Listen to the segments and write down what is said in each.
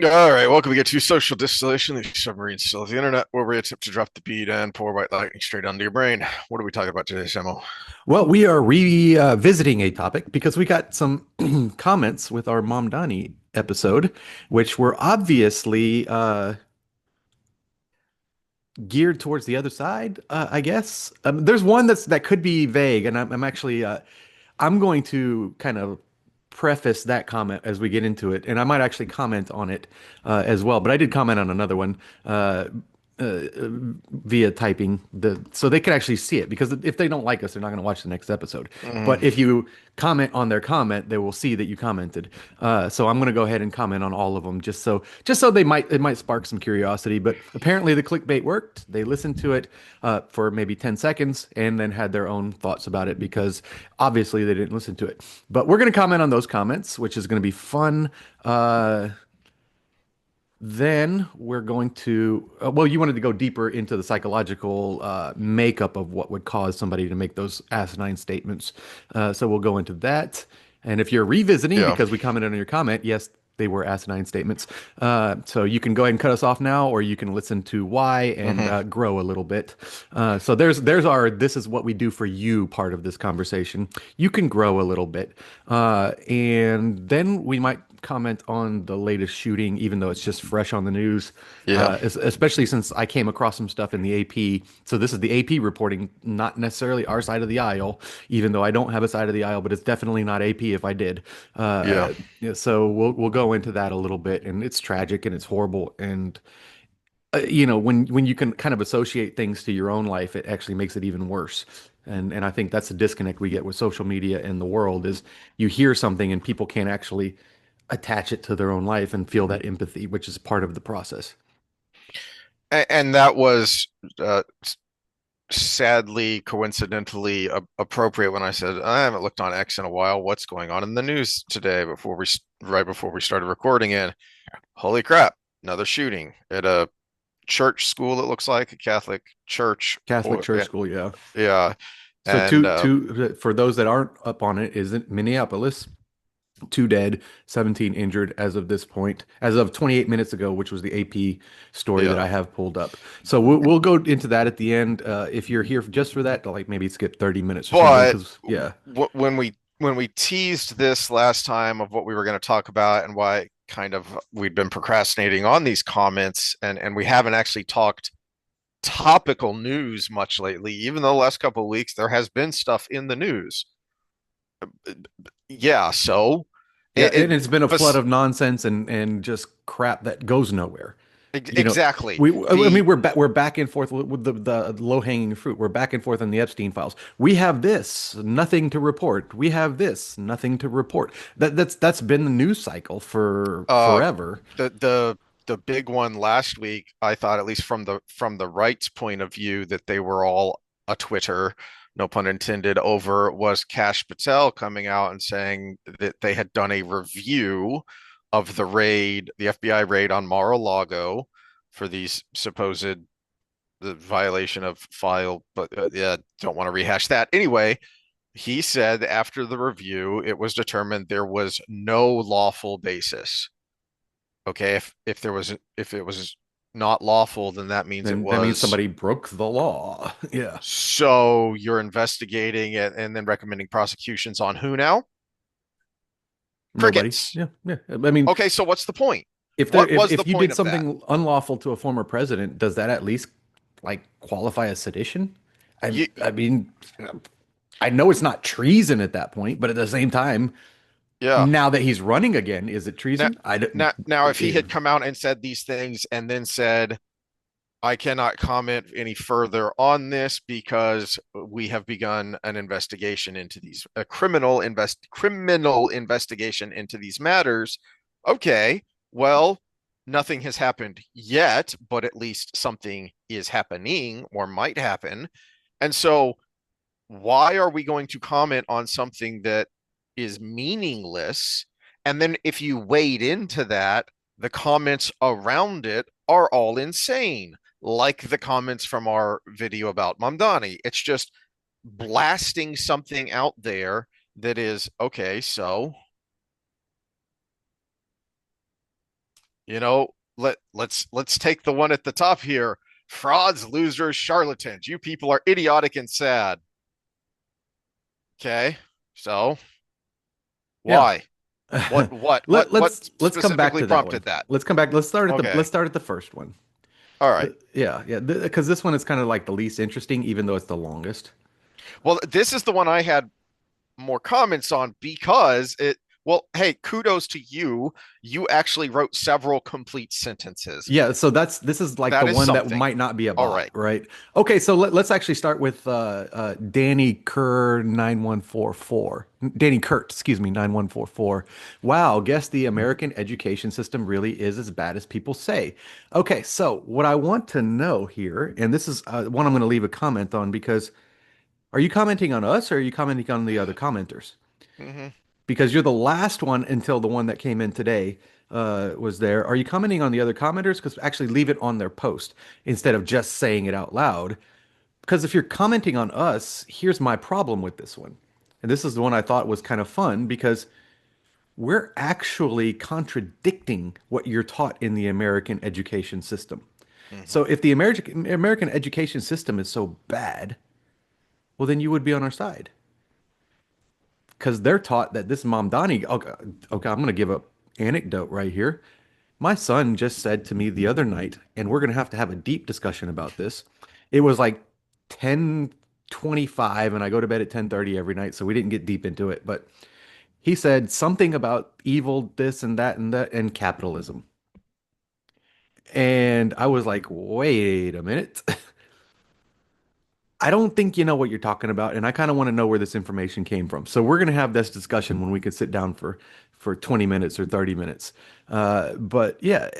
All right, welcome to Get to Social Distillation, the submarine still of the internet, where we attempt to drop the beat and pour white lightning straight onto your brain. What are we talking about today, Samo? Well, we are revisiting a topic because we got some comments with our Mamdani episode, which were obviously geared towards the other side, I guess. There's one that could be vague, and I'm actually I'm going to kind of preface that comment as we get into it, and I might actually comment on it as well. But I did comment on another one. Via typing so they can actually see it because if they don't like us, they're not going to watch the next episode. Mm, But if you comment on their comment, they will see that you commented. So I'm going to go ahead and comment on all of them just so it might spark some curiosity. But apparently the clickbait worked. They listened to it for maybe 10 seconds and then had their own thoughts about it because obviously they didn't listen to it. But we're going to comment on those comments, which is going to be fun. Then we're going to, well, you wanted to go deeper into the psychological makeup of what would cause somebody to make those asinine statements. So we'll go into that. And if you're revisiting, yeah. because we commented on your comment, yes, they were asinine statements. So you can go ahead and cut us off now, or you can listen to why and Hmm. grow a little bit. So there's our this is what we do for you part of this conversation. You can grow a little bit, and then we might comment on the latest shooting, even though it's just fresh on the news, Yeah. especially since I came across some stuff in the AP. So this is the AP reporting, not necessarily our side of the aisle, even though I don't have a side of the aisle, but it's definitely not AP if I did. Yeah. Yeah, so we'll go into that a little bit, and it's tragic and it's horrible, and when you can kind of associate things to your own life, it actually makes it even worse. And I think that's the disconnect we get with social media and the world is you hear something and people can't actually attach it to their own life and feel that empathy, which is part of the process. And that was sadly, coincidentally appropriate when I said, I haven't looked on X in a while. What's going on in the news today right before we started recording it? Holy crap, another shooting at a church school, it looks like a Catholic church. Catholic Or church school, yeah. yeah. So And for those that aren't up on it, is it Minneapolis? Two dead, 17 injured as of this point, as of 28 minutes ago, which was the AP story that yeah. I have pulled up. So we'll go into that at the end. If you're here just for that, to like maybe skip 30 minutes or something, But because yeah, when we teased this last time of what we were going to talk about and why kind of we'd been procrastinating on these comments and we haven't actually talked topical news much lately, even though the last couple of weeks there has been stuff in the news. Yeah, so yeah, it and it's been a but flood of nonsense and just crap that goes nowhere. You know, exactly I the mean, we're back and forth with the low hanging fruit. We're back and forth on the Epstein files. We have this, nothing to report. We have this, nothing to report. That's been the news cycle for uh forever. the big one last week, I thought, at least from the right's point of view, that they were all a Twitter, no pun intended, over was Cash Patel coming out and saying that they had done a review of the FBI raid on Mar-a-Lago for these supposed the violation of file, but yeah, don't want to rehash that. Anyway, he said after the review, it was determined there was no lawful basis. Okay, if it was not lawful, then that means it Then that means was. somebody broke the law. Yeah, So you're investigating it and then recommending prosecutions on who now? nobody. Crickets. Yeah, yeah. I mean, Okay, so what's the point? if there What was the if you point did of that? something unlawful to a former president, does that at least like qualify as sedition? I You, I mean, I know it's not treason at that point, but at the same time, yeah. now that he's running again, is it Now, treason? I don't. now, if he had come out and said these things and then said, I cannot comment any further on this because we have begun an investigation into these a criminal investigation into these matters. Okay, well, nothing has happened yet, but at least something is happening or might happen. And so why are we going to comment on something that is meaningless? And then if you wade into that, the comments around it are all insane, like the comments from our video about Mamdani. It's just blasting something out there that is okay. So You know, let's take the one at the top here. Frauds, losers, charlatans. You people are idiotic and sad. Okay. So, Yeah. why? What Let's come back specifically to that one. prompted that? Let's come back. Let's Okay. start at the first one. All right. Yeah, yeah, because this one is kind of like the least interesting, even though it's the longest. Well, this is the one I had more comments on because well, hey, kudos to you. You actually wrote several complete sentences. Yeah, so this is like the That is one that something. might not be a All bot, right. right? Okay, so let's actually start with Danny Kerr 9144. Danny Kurt, excuse me, 9144. Wow, guess the American education system really is as bad as people say. Okay, so what I want to know here, and this is one I'm going to leave a comment on because are you commenting on us or are you commenting on the other commenters? Hmm. Because you're the last one until the one that came in today was there. Are you commenting on the other commenters? Because actually leave it on their post instead of just saying it out loud. Because if you're commenting on us, here's my problem with this one. And this is the one I thought was kind of fun because we're actually contradicting what you're taught in the American education system. Hmm. So if the American education system is so bad, well, then you would be on our side because they're taught that this Mamdani. Okay, okay, I'm going to give a anecdote right here. My son just said to me the other night, and we're going to have a deep discussion about this. It was like 10:25, and I go to bed at 10:30 every night, so we didn't get deep into it. But he said something about evil, this and that, and capitalism. And I was like, wait a minute. I don't think you know what you're talking about, and I kind of want to know where this information came from. So we're going to have this discussion when we can sit down for 20 minutes or 30 minutes. But yeah,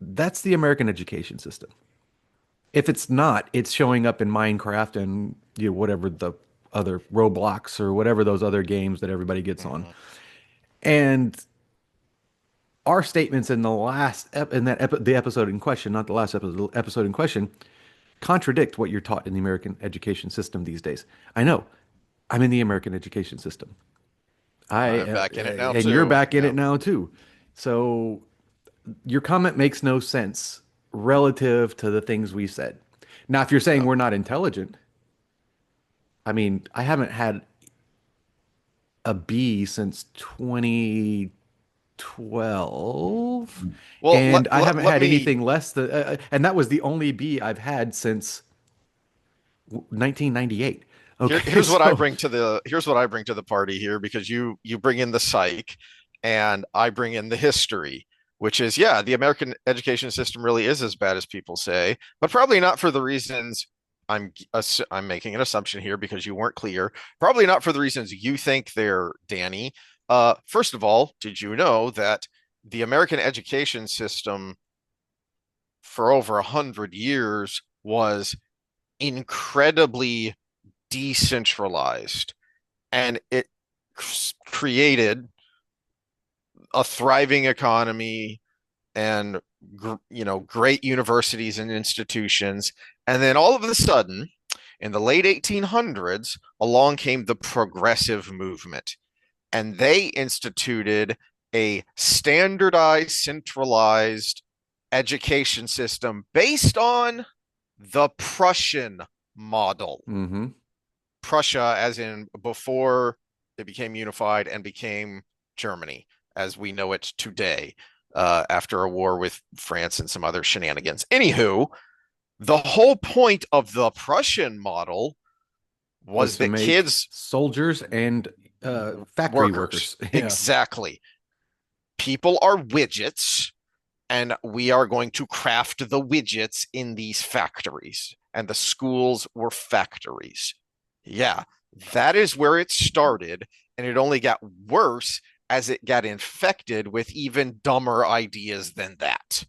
that's the American education system. If it's not, it's showing up in Minecraft and whatever the other Roblox or whatever those other games that everybody gets on. Hmm. And our statements in the last in the episode in question, not the last episode in question, contradict what you're taught in the American education system these days. I know. I'm in the American education system. I'm back in it now And you're too. back in it Yep. now too. So your comment makes no sense relative to the things we said. Now, if you're saying Yep. we're not intelligent, I mean, I haven't had a B since 2012, Well, and I haven't let had me anything less than, and that was the only B I've had since 1998. Okay, here's what I so bring to the here's what I bring to the party here because you bring in the psych and I bring in the history, which is yeah, the American education system really is as bad as people say, but probably not for the reasons I'm making an assumption here because you weren't clear. Probably not for the reasons you think they're, Danny. First of all, did you know that the American education system for over 100 years was incredibly decentralized and it created a thriving economy and great universities and institutions, and then all of a sudden in the late 1800s along came the progressive movement and they instituted a standardized centralized education system based on the Prussian model. hmm. Prussia, as in before it became unified and became Germany as we know it today, after a war with France and some other shenanigans. Anywho, the whole point of the Prussian model Was was to that make kids, soldiers and factory workers, workers. Yeah. exactly, people are widgets, and we are going to craft the widgets in these factories. And the schools were factories. Yeah, that is where it started. And it only got worse as it got infected with even dumber ideas than that.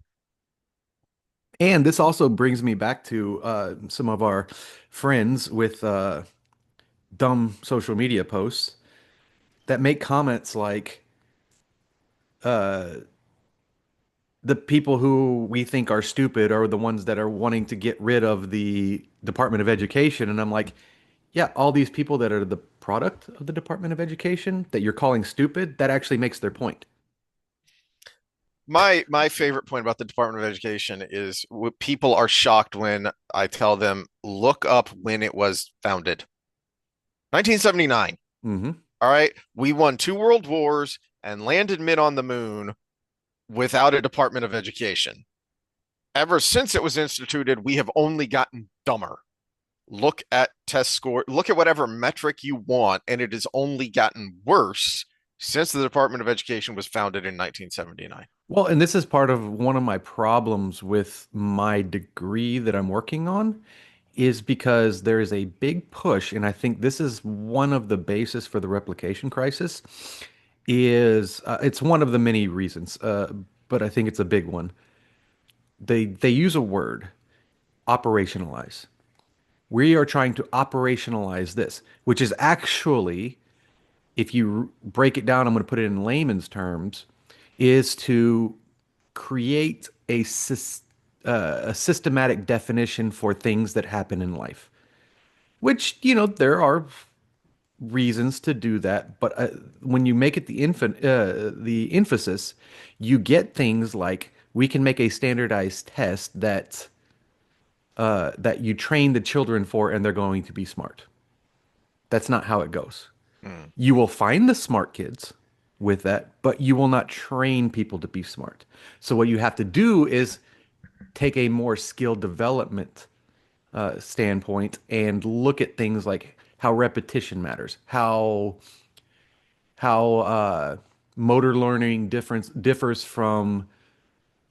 And this also brings me back to some of our friends with dumb social media posts that make comments like the people who we think are stupid are the ones that are wanting to get rid of the Department of Education. And I'm like, yeah, all these people that are the product of the Department of Education that you're calling stupid, that actually makes their point. my favorite point about the Department of Education is people are shocked when I tell them look up when it was founded. 1979. Hmm. All right, we won two world wars and landed men on the moon without a Department of Education. Ever since it was instituted, we have only gotten dumber. Look at test score, look at whatever metric you want, and it has only gotten worse since the Department of Education was founded in 1979. Well, and this is part of one of my problems with my degree that I'm working on is because there is a big push, and I think this is one of the basis for the replication crisis, is it's one of the many reasons, but I think it's a big one. They use a word, operationalize. We are trying to operationalize this, which is actually, if you break it down, I'm going to put it in layman's terms, is to create a systematic definition for things that happen in life. Which, there are reasons to do that, but when you make it the emphasis, you get things like we can make a standardized test that you train the children for, and they're going to be smart. That's not how it goes. Mm. You will find the smart kids with that, but you will not train people to be smart. So what you have to do is take a more skill development standpoint and look at things like how repetition matters, how motor learning differs from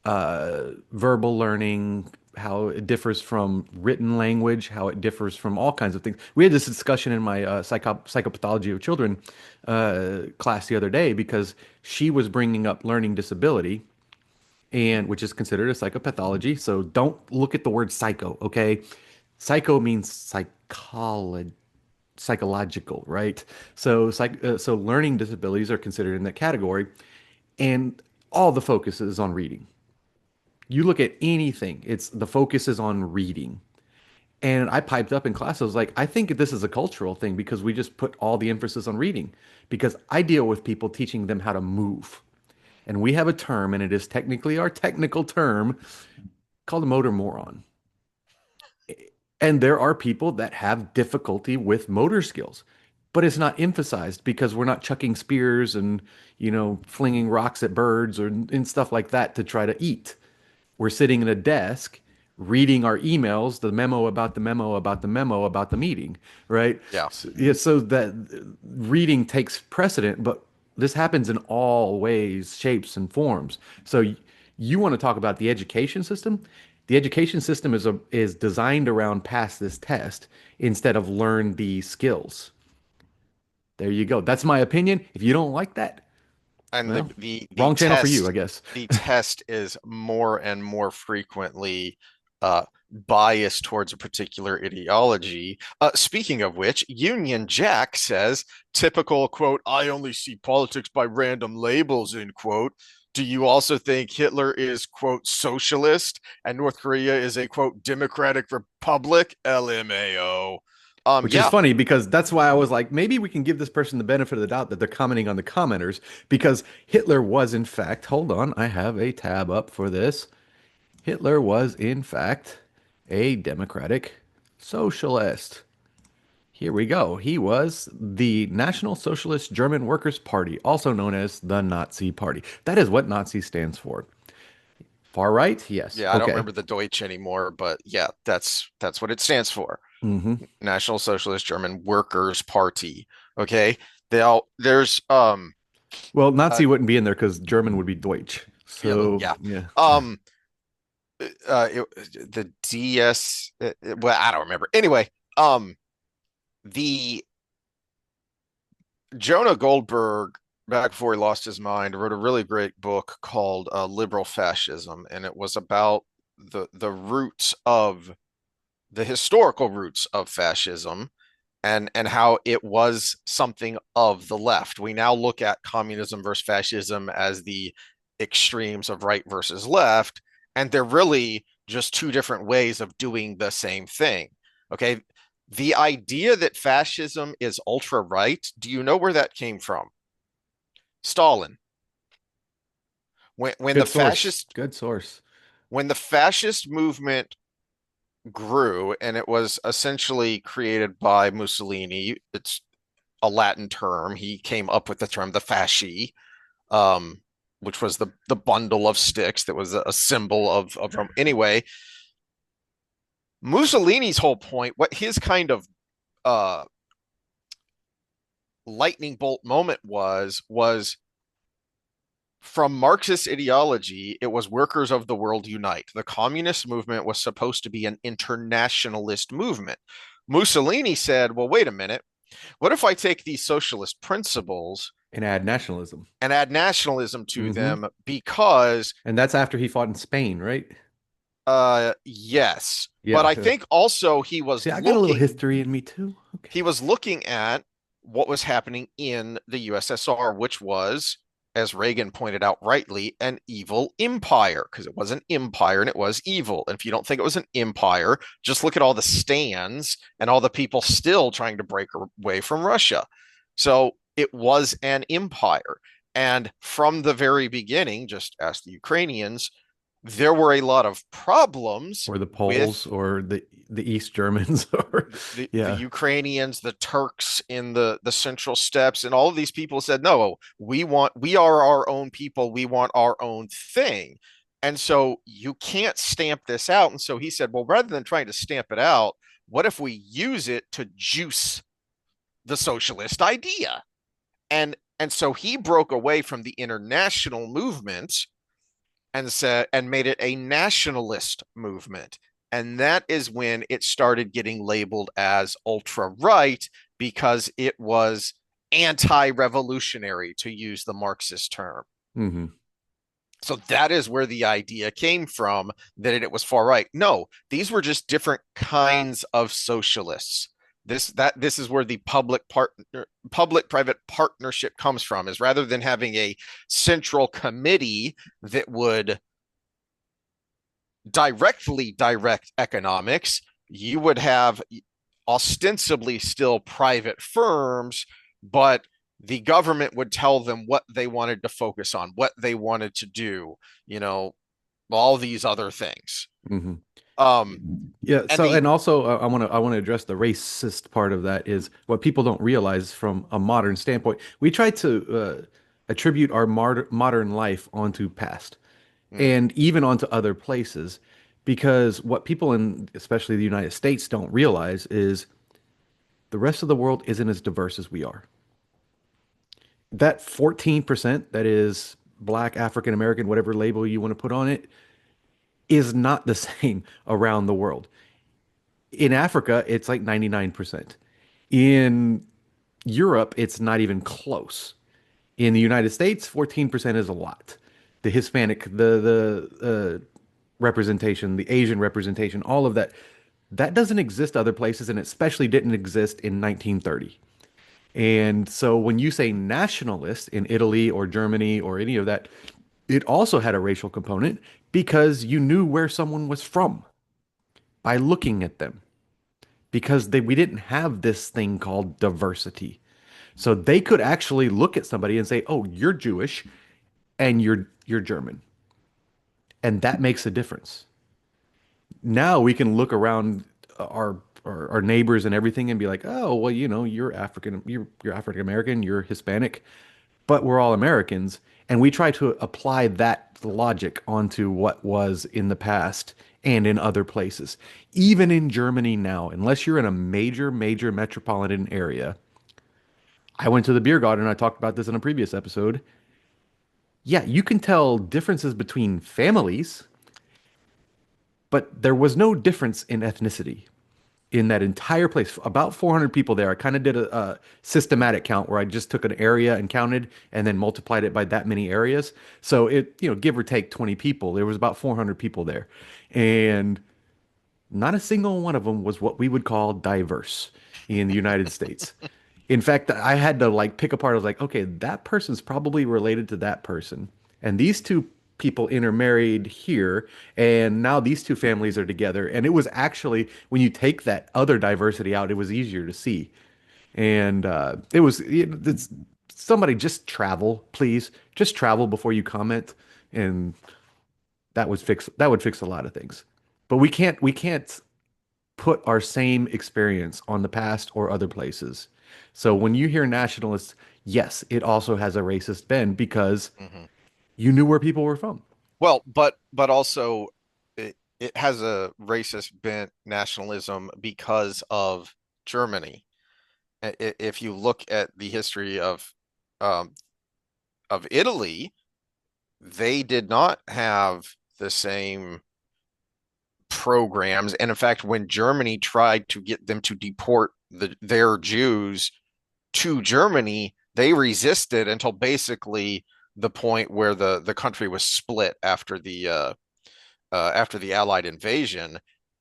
verbal learning, how it differs from written language, how it differs from all kinds of things. We had this discussion in my psychopathology of children class the other day because she was bringing up learning disability, and which is considered a psychopathology. So don't look at the word psycho, okay? Psycho means psychological, right? So learning disabilities are considered in that category, and all the focus is on reading. You look at anything, it's the focus is on reading. And I piped up in class. I was like, I think this is a cultural thing because we just put all the emphasis on reading. Because I deal with people teaching them how to move. And we have a term, and it is technically our technical term called a motor moron. And there are people that have difficulty with motor skills, but it's not emphasized because we're not chucking spears and, flinging rocks at birds or and stuff like that to try to eat. We're sitting at a desk reading our emails, the memo about the memo about the memo about the meeting, right? Yeah. So, yeah, so that reading takes precedent, but this happens in all ways, shapes, and forms. So you want to talk about the education system? The education system is designed around pass this test instead of learn these skills. There you go. That's my opinion. If you don't like that, And well, the wrong channel for you, I test guess. the test is more and more frequently biased towards a particular ideology. Speaking of which, Union Jack says, typical quote, I only see politics by random labels, end quote. Do you also think Hitler is, quote, socialist and North Korea is a, quote, democratic republic? LMAO. Which is Yeah, funny because that's why I was like, maybe we can give this person the benefit of the doubt that they're commenting on the commenters because Hitler was, in fact, hold on, I have a tab up for this. Hitler was, in fact, a democratic socialist. Here we go. He was the National Socialist German Workers' Party, also known as the Nazi Party. That is what Nazi stands for. Far right? Yes. yeah, I don't Okay. remember the Deutsch anymore, but yeah, that's what it stands for. Hmm. National Socialist German Workers' Party. Okay. There's Well, uh, Nazi wouldn't be in there because German would be Deutsch. yeah, So, yeah. yeah. Um the DS well, I don't remember. Anyway, the Jonah Goldberg, back before he lost his mind, wrote a really great book called Liberal Fascism, and it was about the roots of the historical roots of fascism and how it was something of the left. We now look at communism versus fascism as the extremes of right versus left, and they're really just two different ways of doing the same thing. Okay. The idea that fascism is ultra right, do you know where that came from? Stalin. when the Good source. fascist Good source. when the fascist movement grew, and it was essentially created by Mussolini. It's a Latin term. He came up with the term the fasci, um, which was the bundle of sticks that was a symbol of Rome. Anyway, Mussolini's whole point, what his kind of uh, lightning bolt moment was from Marxist ideology, it was workers of the world unite. The communist movement was supposed to be an internationalist movement. Mussolini said, well, wait a minute. What if I take these socialist principles And add nationalism. and add nationalism to Hmm. them? Because, And that's after he fought in Spain, right? yes. But Yeah. I think also he was See, I got a little looking history in me too. Okay. he was looking at what was happening in the USSR, which was, as Reagan pointed out rightly, an evil empire, because it was an empire and it was evil. And if you don't think it was an empire, just look at all the stands and all the people still trying to break away from Russia. So it was an empire. And from the very beginning, just ask the Ukrainians, there were a lot of problems Or the Poles with or the East Germans or the yeah. Ukrainians, the Turks in the Central Steppes, and all of these people said, "No, we are our own people. We want our own thing." And so you can't stamp this out. And so he said, "Well, rather than trying to stamp it out, what if we use it to juice the socialist idea?" And so he broke away from the international movement and made it a nationalist movement. And that is when it started getting labeled as ultra right because it was anti-revolutionary, to use the Marxist term. Hmm. So that is where the idea came from, that it was far right. No, these were just different kinds of socialists. This is where the public private partnership comes from, is rather than having a central committee that would directly direct economics, you would have ostensibly still private firms, but the government would tell them what they wanted to focus on, what they wanted to do, you know, all these other things. Hmm. Um, Yeah. and So, the and also, I want to address the racist part of that is what people don't realize from a modern standpoint. We try to attribute our modern life onto past mm, and even onto other places, because what people in, especially the United States, don't realize is the rest of the world isn't as diverse as we are. That 14% that is Black, African American, whatever label you want to put on it, is not the same around the world. In Africa, it's like 99%. In Europe, it's not even close. In the United States, 14% is a lot. The Hispanic, the representation, the Asian representation, all of that, that doesn't exist other places, and especially didn't exist in 1930. And so when you say nationalist in Italy or Germany or any of that, it also had a racial component because you knew where someone was from by looking at them because we didn't have this thing called diversity. So they could actually look at somebody and say, "Oh, you're Jewish and you're German." And that makes a difference. Now we can look around our neighbors and everything and be like, "Oh, well, you're African, you're African American, you're Hispanic, but we're all Americans." And we try to apply that logic onto what was in the past and in other places. Even in Germany now, unless you're in a major metropolitan area, I went to the beer garden and I talked about this in a previous episode. Yeah, you can tell differences between families, but there was no difference in ethnicity in that entire place. About 400 people there. I kind of did a systematic count where I just took an area and counted and then multiplied it by that many areas. So give or take 20 people, there was about 400 people there. And not a single one of them was what we would call diverse in the United States. In fact, I had to like pick apart. I was like, okay, that person's probably related to that person. And these two people intermarried here, and now these two families are together. And it was actually, when you take that other diversity out, it was easier to see. And it's somebody just travel, please. Just travel before you comment and that would fix a lot of things. But we can't put our same experience on the past or other places. So when you hear nationalists, yes, it also has a racist bend because Hmm. you knew where people were from. Well, but also it has a racist bent nationalism because of Germany. If you look at the history um, of Italy, they did not have the same programs. And in fact, when Germany tried to get them to deport their Jews to Germany, they resisted until basically the point where the country was split after the Allied invasion,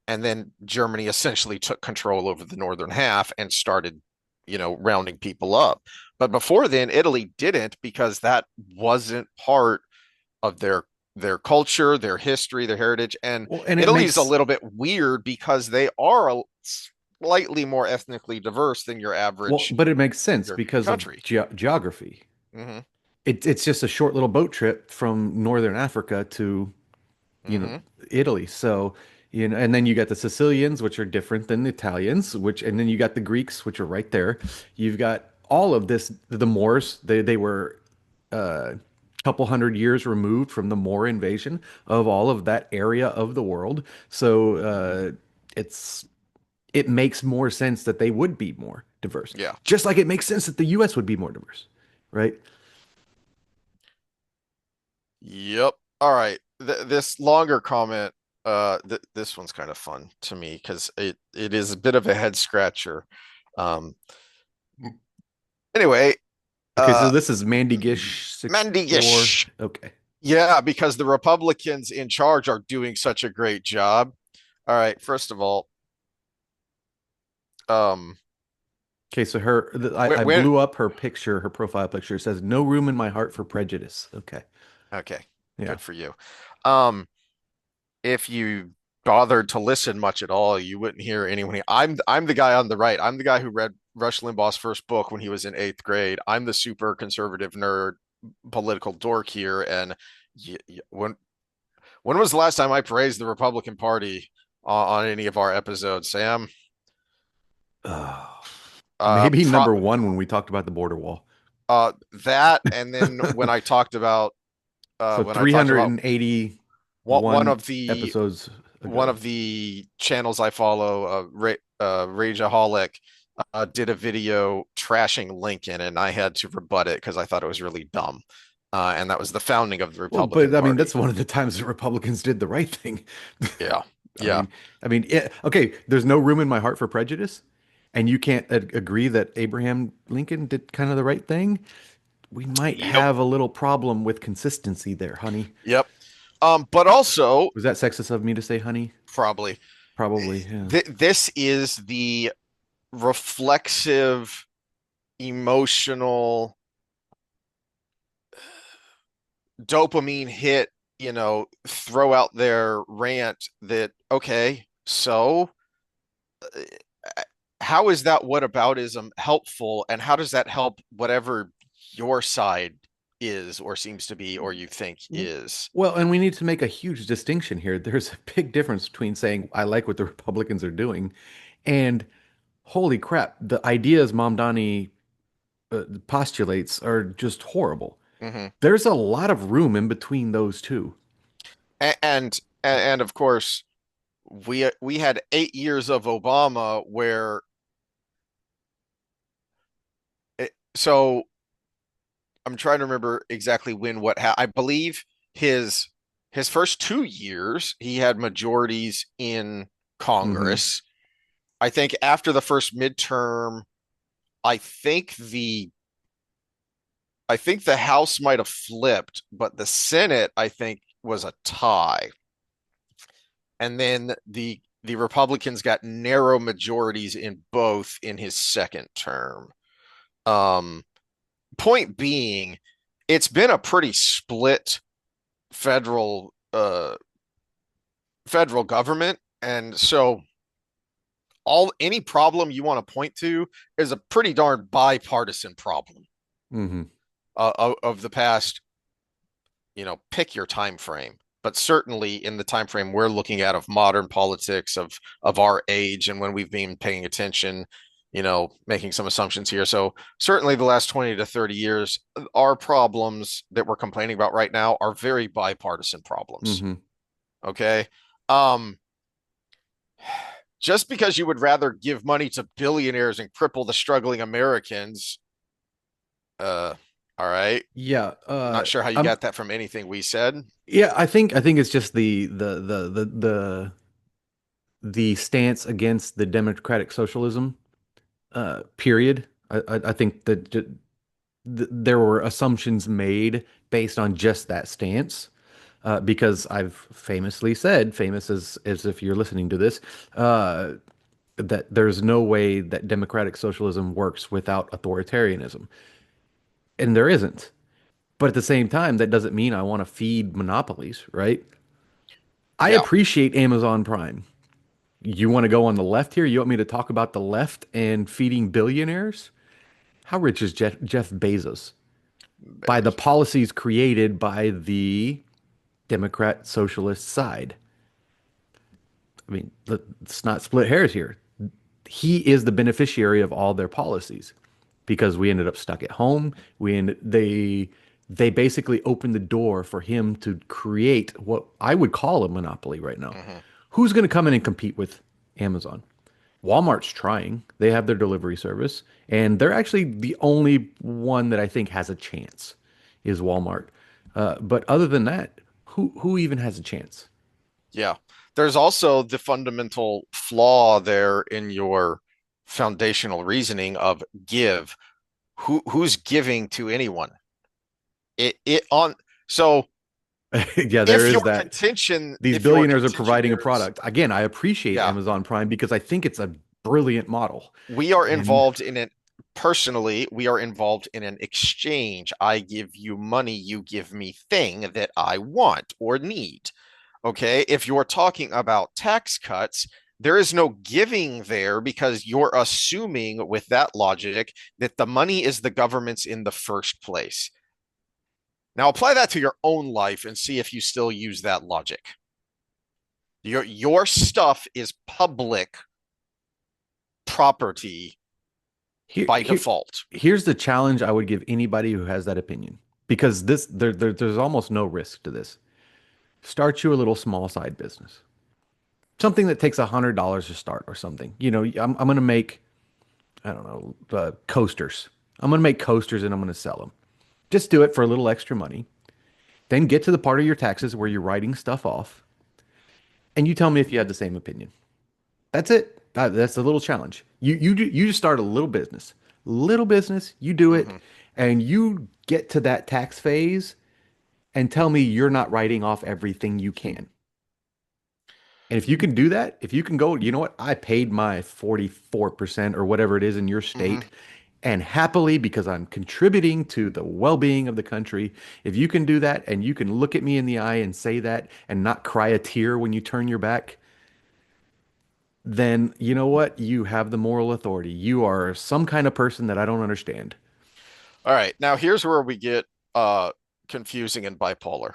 and then Germany essentially took control over the northern half and started, rounding people up. But before then, Italy didn't because that wasn't part of their culture, their history, their heritage. And Well, and it Italy's a makes little bit weird because they are slightly more ethnically diverse than your well, average but it makes sense European because of country. geography. Hmm. It's just a short little boat trip from northern Africa to you know, Hmm. Italy. So, and then you got the Sicilians, which are different than the Italians, and then you got the Greeks, which are right there. You've got all of this, the Moors, they were a couple hundred years removed from the Moor invasion of all of that area of the world. So, it's, it makes more sense that they would be more diverse, Yeah. just like it makes sense that the US would be more diverse, right? Yep. All right. This longer comment, this one's kind of fun to me because it is a bit of a head scratcher. Um, anyway, Okay, so uh, this is Mandy Gish 64. Mendigish. Okay. Yeah, because the Republicans in charge are doing such a great job. All right. First of all, um, Okay, so I when blew up her picture, her profile picture. It says, "No room in my heart for prejudice." Okay, okay, yeah. good for you. Um, if you bothered to listen much at all, you wouldn't hear anyone. I'm the guy on the right. I'm the guy who read Rush Limbaugh's first book when he was in eighth grade. I'm the super conservative nerd, political dork here. And when was the last time I praised the Republican Party on any of our episodes, Sam? Oh, Uh, maybe pro number one when we talked about the border wall. that, and then So when I talked about 381 one of the episodes one ago. of the channels I follow, Rageaholic, did a video trashing Lincoln, and I had to rebut it because I thought it was really dumb. And that was the founding of the Well, Republican but I mean, Party. that's one of the times the Republicans did the right thing. Yeah, I yeah. mean, okay, there's no room in my heart for prejudice, and you can't agree that Abraham Lincoln did kind of the right thing. We might Yep, have a little problem with consistency there, honey. yep. But also, Was that sexist of me to say honey? probably, Probably, yeah. this is the reflexive, emotional dopamine hit, throw out their rant that, okay, so how is that whataboutism helpful, and how does that help whatever your side is or seems to be or you think is? Well, and we need to make a huge distinction here. There's a big difference between saying, I like what the Republicans are doing, and holy crap, the ideas Mamdani postulates are just horrible. Hmm. There's a lot of room in between those two. And of course, we had 8 years of Obama where so I'm trying to remember exactly when I believe his his first 2 years he had majorities in Hmm. Congress. I think after the first midterm, I think the I think the House might have flipped, but the Senate, I think, was a tie. And then the Republicans got narrow majorities in both in his second term. Um, Point being, it's been a pretty split federal federal government, and so all any problem you want to point to is a pretty darn bipartisan problem Hmm. of the past pick your time frame, but certainly in the time frame we're looking at of modern politics of our age and when we've been paying attention, making some assumptions here. So certainly the last 20 to 30 years, our problems that we're complaining about right now are very bipartisan problems. Hmm. Okay. Um, just because you would rather give money to billionaires and cripple the struggling Americans, uh, all right. Yeah, Not sure how you got that from anything we said. yeah, I think it's just the stance against the democratic socialism period. I think that there were assumptions made based on just that stance. Because I've famously said, famous as if you're listening to this, uh, that there's no way that democratic socialism works without authoritarianism. And there isn't. But at the same time, that doesn't mean I want to feed monopolies, right? I Yeah. appreciate Amazon Prime. You want to go on the left here? You want me to talk about the left and feeding billionaires? How rich is Jeff Bezos? By the policies created by the Democrat Socialist side. I mean, let's not split hairs here. He is the beneficiary of all their policies because we ended up stuck at home. They basically opened the door for him to create what I would call a monopoly right now. Hmm. Who's going to come in and compete with Amazon? Walmart's trying. They have their delivery service, and they're actually the only one that I think has a chance is Walmart. But other than that, who even has a chance? Yeah. There's also the fundamental flaw there in your foundational reasoning of give. Who's giving to anyone? It on so Yeah, there if is your that. contention, These if your billionaires are contention providing a here is, product. Again, I appreciate yeah, Amazon Prime because I think it's a brilliant model. we are And involved in it personally, we are involved in an exchange. I give you money, you give me thing that I want or need. Okay. If you're talking about tax cuts, there is no giving there because you're assuming with that logic that the money is the government's in the first place. Now apply that to your own life and see if you still use that logic. Your stuff is public property here, by here, default. here's the challenge I would give anybody who has that opinion because there's almost no risk to this. Start you a little small side business, something that takes $100 to start or something. I'm going to make, I don't know, coasters. I'm going to make coasters and I'm going to sell them. Just do it for a little extra money. Then get to the part of your taxes where you're writing stuff off, and you tell me if you have the same opinion. That's it. That's a little challenge. You just start a little business. You do it, Mm-hmm. and you get to that tax phase, and tell me you're not writing off everything you can. And if you can do that, if you can go, you know what? I paid my 44% or whatever it is in your Mm-hmm. state, and happily because I'm contributing to the well-being of the country. If you can do that, and you can look at me in the eye and say that, and not cry a tear when you turn your back, then you know what? You have the moral authority. You are some kind of person that I don't understand. All right. Now here's where we get uh confusing and bipolar.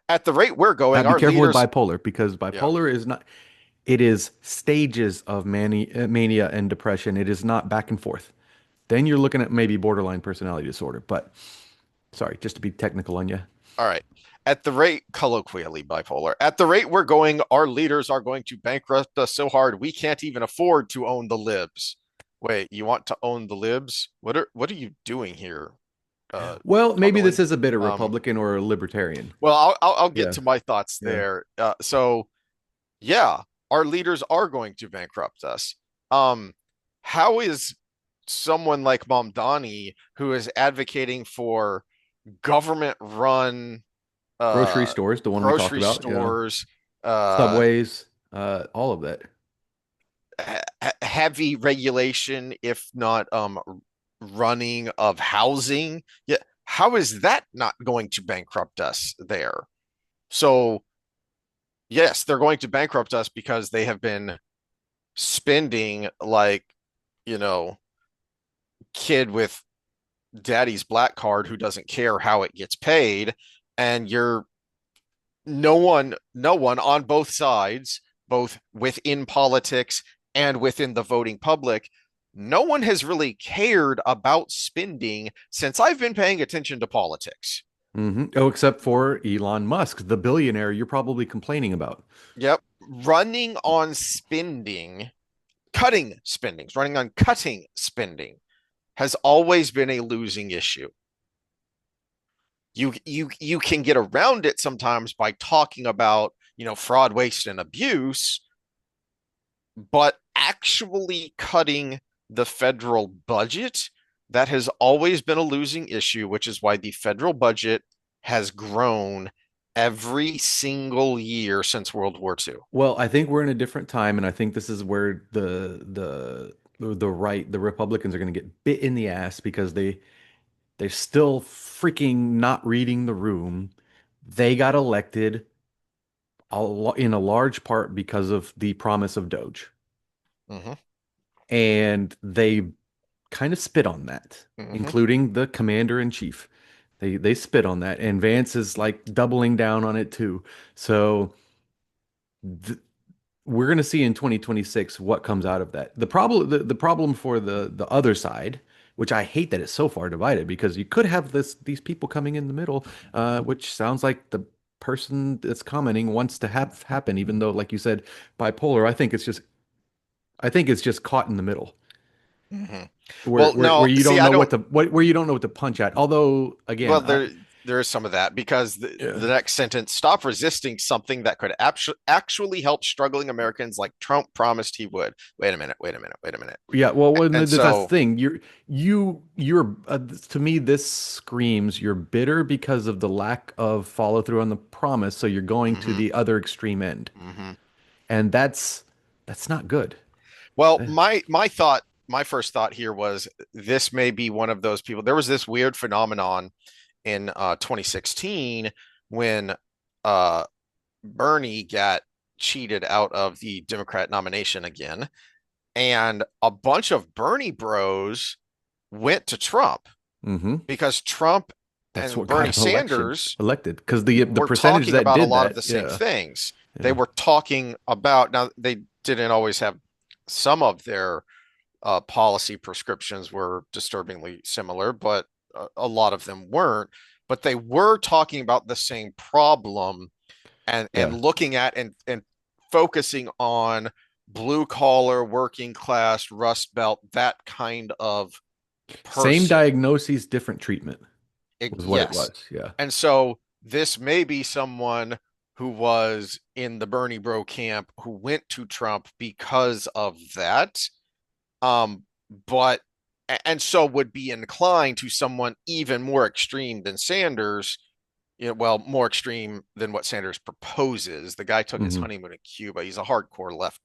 At the rate we're going, Be our careful with leaders, bipolar because yeah. bipolar is not, it is stages of mania and depression. It is not back and forth. Then you're looking at maybe borderline personality disorder. But sorry, just to be technical on you. All right. At the rate, colloquially bipolar, at the rate we're going, our leaders are going to bankrupt us so hard we can't even afford to own the libs. Wait, you want to own the libs? What are you doing here, Well, maybe this Cumberland? is a bit of Um, Republican or a libertarian. well, I'll get Yeah, to my thoughts yeah. there. So yeah, our leaders are going to bankrupt us. Um, how is someone like Mamdani, who is advocating for government-run Grocery uh, stores, the one we talked grocery about. Yeah. stores, uh, Subways, all of that. heavy regulation, if not running of housing? Yeah, how is that not going to bankrupt us there? So yes, they're going to bankrupt us because they have been spending like, you know, kid with daddy's black card who doesn't care how it gets paid. and you're no one on both sides, both within politics and within the voting public, no one has really cared about spending since I've been paying attention to politics. Oh, except for Elon Musk, the billionaire you're probably complaining about. Yep. Running on spending, cutting spendings, running on cutting spending has always been a losing issue. You can get around it sometimes by talking about, fraud, waste, and abuse, but actually cutting the federal budget, that has always been a losing issue, which is why the federal budget has grown every single year since World War II. Well, I think we're in a different time, and I think this is where the right, the Republicans are going to get bit in the ass because they're still freaking not reading the room. They got elected in a large part because of the promise of Doge, Mm-hmm, and they kind of spit on that, mm-hmm, including the commander in chief. They spit on that, and Vance is like doubling down on it too. So th we're going to see in 2026 what comes out of that. The problem for the other side, which I hate that it's so far divided because you could have these people coming in the middle, which sounds like the person that's commenting wants to have happen, even though, like you said, bipolar. I think it's just caught in the middle mm-hmm. where Well, where, where no, you see, don't I know don't. where you don't know what to punch at. Although Well, again, there is some of that because the yeah. next sentence, stop resisting something that could actually help struggling Americans like Trump promised he would. Wait a minute, wait a minute, wait a minute. Yeah, well, And that's the so, thing. You're to me this screams you're bitter because of the lack of follow through on the promise, so you're going to mhm, the other extreme end. mhm. And that's not good. Well, Eh, my first thought here was this may be one of those people. There was this weird phenomenon in 2016 when uh, Bernie got cheated out of the Democrat nomination again, and a bunch of Bernie bros went to Trump hmm because Trump That's and what got Bernie him Sanders elected because the were percentage talking that about a did lot of that, the same yeah, things. They yeah, were talking about, now they didn't always have, some of their policy prescriptions were disturbingly similar, but a lot of them weren't. But they were talking about the same problem, and yeah. looking at and focusing on blue collar, working class, Rust Belt, that kind of Same person. diagnoses, different treatment was what it Yes. was. Yeah. And so this may be someone who was in the Bernie bro camp who went to Trump because of that. Um, but and so would be inclined to someone even more extreme than Sanders, well, more extreme than what Sanders proposes. The guy took his hmm honeymoon in Cuba. He's a hardcore left.